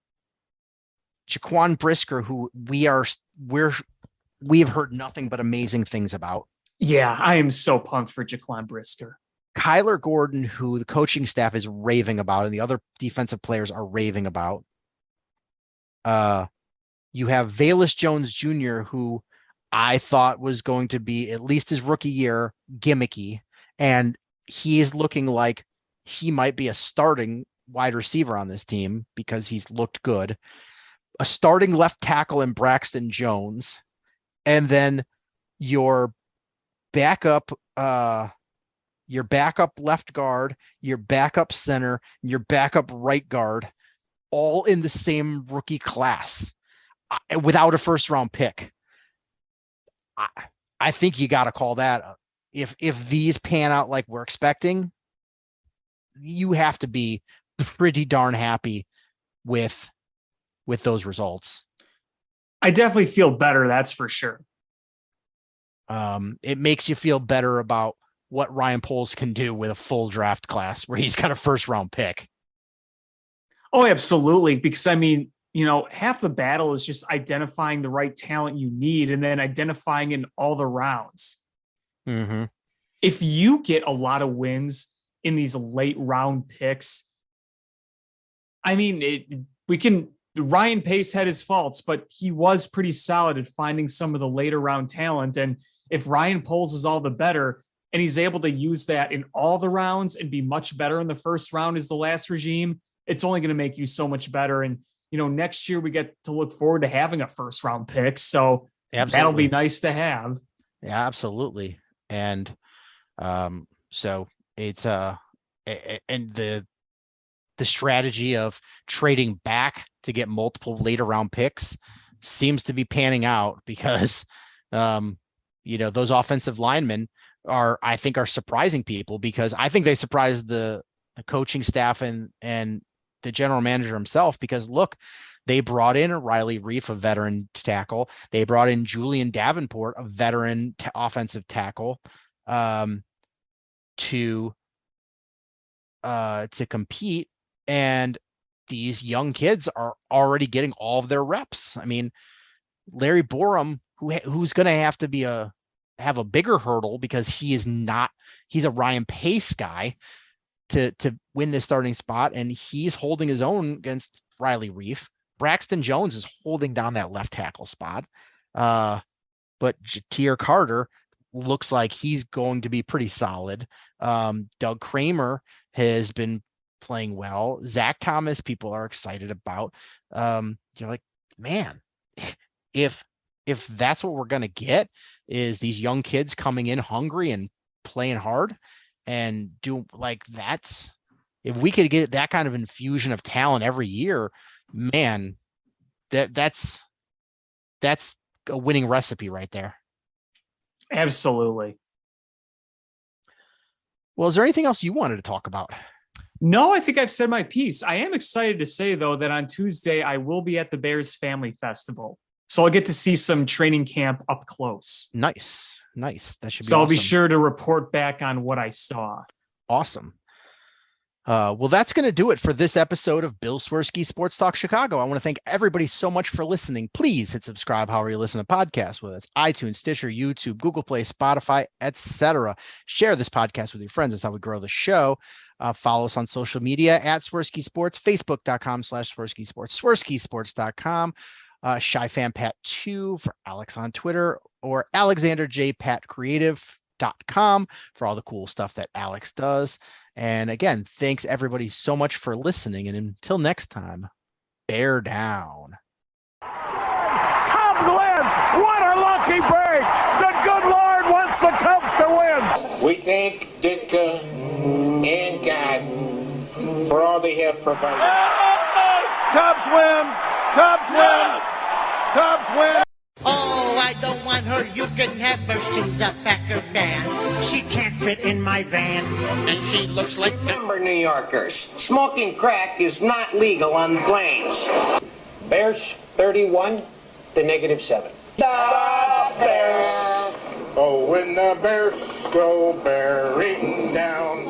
Jaquan Brisker, who we have heard nothing but amazing things about. Yeah, I am so pumped for Jaquan Brisker. Kyler Gordon, who the coaching staff is raving about and the other defensive players are raving about. You have Velus Jones Jr., who I thought was going to be, at least his rookie year, gimmicky. And he is looking like he might be a starting wide receiver on this team because he's looked good. A starting left tackle in Braxton Jones. And then your backup left guard, your backup center, your backup right guard, all in the same rookie class without a 1st-round pick. I think you got to call that. If these pan out like we're expecting, you have to be pretty darn happy with those results. I definitely feel better. That's for sure. It makes you feel better about what Ryan Poles can do with a full draft class where he's got a 1st-round pick. Oh, absolutely. Because half the battle is just identifying the right talent you need and then identifying in all the rounds. Mm-hmm. If you get a lot of wins in these late round picks, I mean, Ryan Pace had his faults, but he was pretty solid at finding some of the later round talent. And if Ryan Poles is all the better and he's able to use that in all the rounds and be much better in the first round as the last regime, it's only going to make you so much better. And, next year we get to look forward to having a first round pick. So that'll be nice to have. Yeah, absolutely. And so it's and the strategy of trading back to get multiple later round picks seems to be panning out because those offensive linemen I think are surprising people, because I think they surprised the coaching staff and the general manager himself, because look, they brought in Riley Reif, a veteran tackle. They brought in Julian Davenport, a veteran offensive tackle, to compete. And these young kids are already getting all of their reps. I mean, Larry Borum, who's going to have to have a bigger hurdle because he's a Ryan Pace guy to win this starting spot. And he's holding his own against Riley Reif. Braxton Jones is holding down that left tackle spot. But Jatir Carter looks like he's going to be pretty solid. Doug Kramer has been playing well. Zach Thomas, people are excited about. You're like, man, if that's what we're going to get, is these young kids coming in hungry and playing hard and if we could get that kind of infusion of talent every year, man, that's a winning recipe right there. Absolutely. Well, is there anything else you wanted to talk about? No, I think I've said my piece. I am excited to say, though, that on Tuesday, I will be at the Bears Family Festival. So I'll get to see some training camp up close. Nice. That should be so awesome. I'll be sure to report back on what I saw. Awesome. Well, that's going to do it for this episode of Bill Swerski Sports Talk Chicago. I want to thank everybody so much for listening. Please hit subscribe however you listen to podcasts, whether it's iTunes, Stitcher, YouTube, Google Play, Spotify, etc. Share this podcast with your friends. That's how we grow the show. Follow us on social media at Swerski Sports, Facebook.com/Swerski Sports, SwerskiSports.com. Shy Fan Pat 2 for Alex on Twitter, or AlexanderJPatCreative.com for all the cool stuff that Alex does. And again, thanks everybody so much for listening. And until next time, bear down. Cubs win! What a lucky break! The good Lord wants the Cubs to win! We thank Ditka and God for all they have provided. Cubs win! Cubs win! Cubs win! Oh, I don't want her. You can have her. She's a Packer fan. She can't fit in my van. And she looks like Denver New Yorkers. Smoking crack is not legal on planes. Bears 31 to -7. The Bears! Oh, when the Bears go bearing down.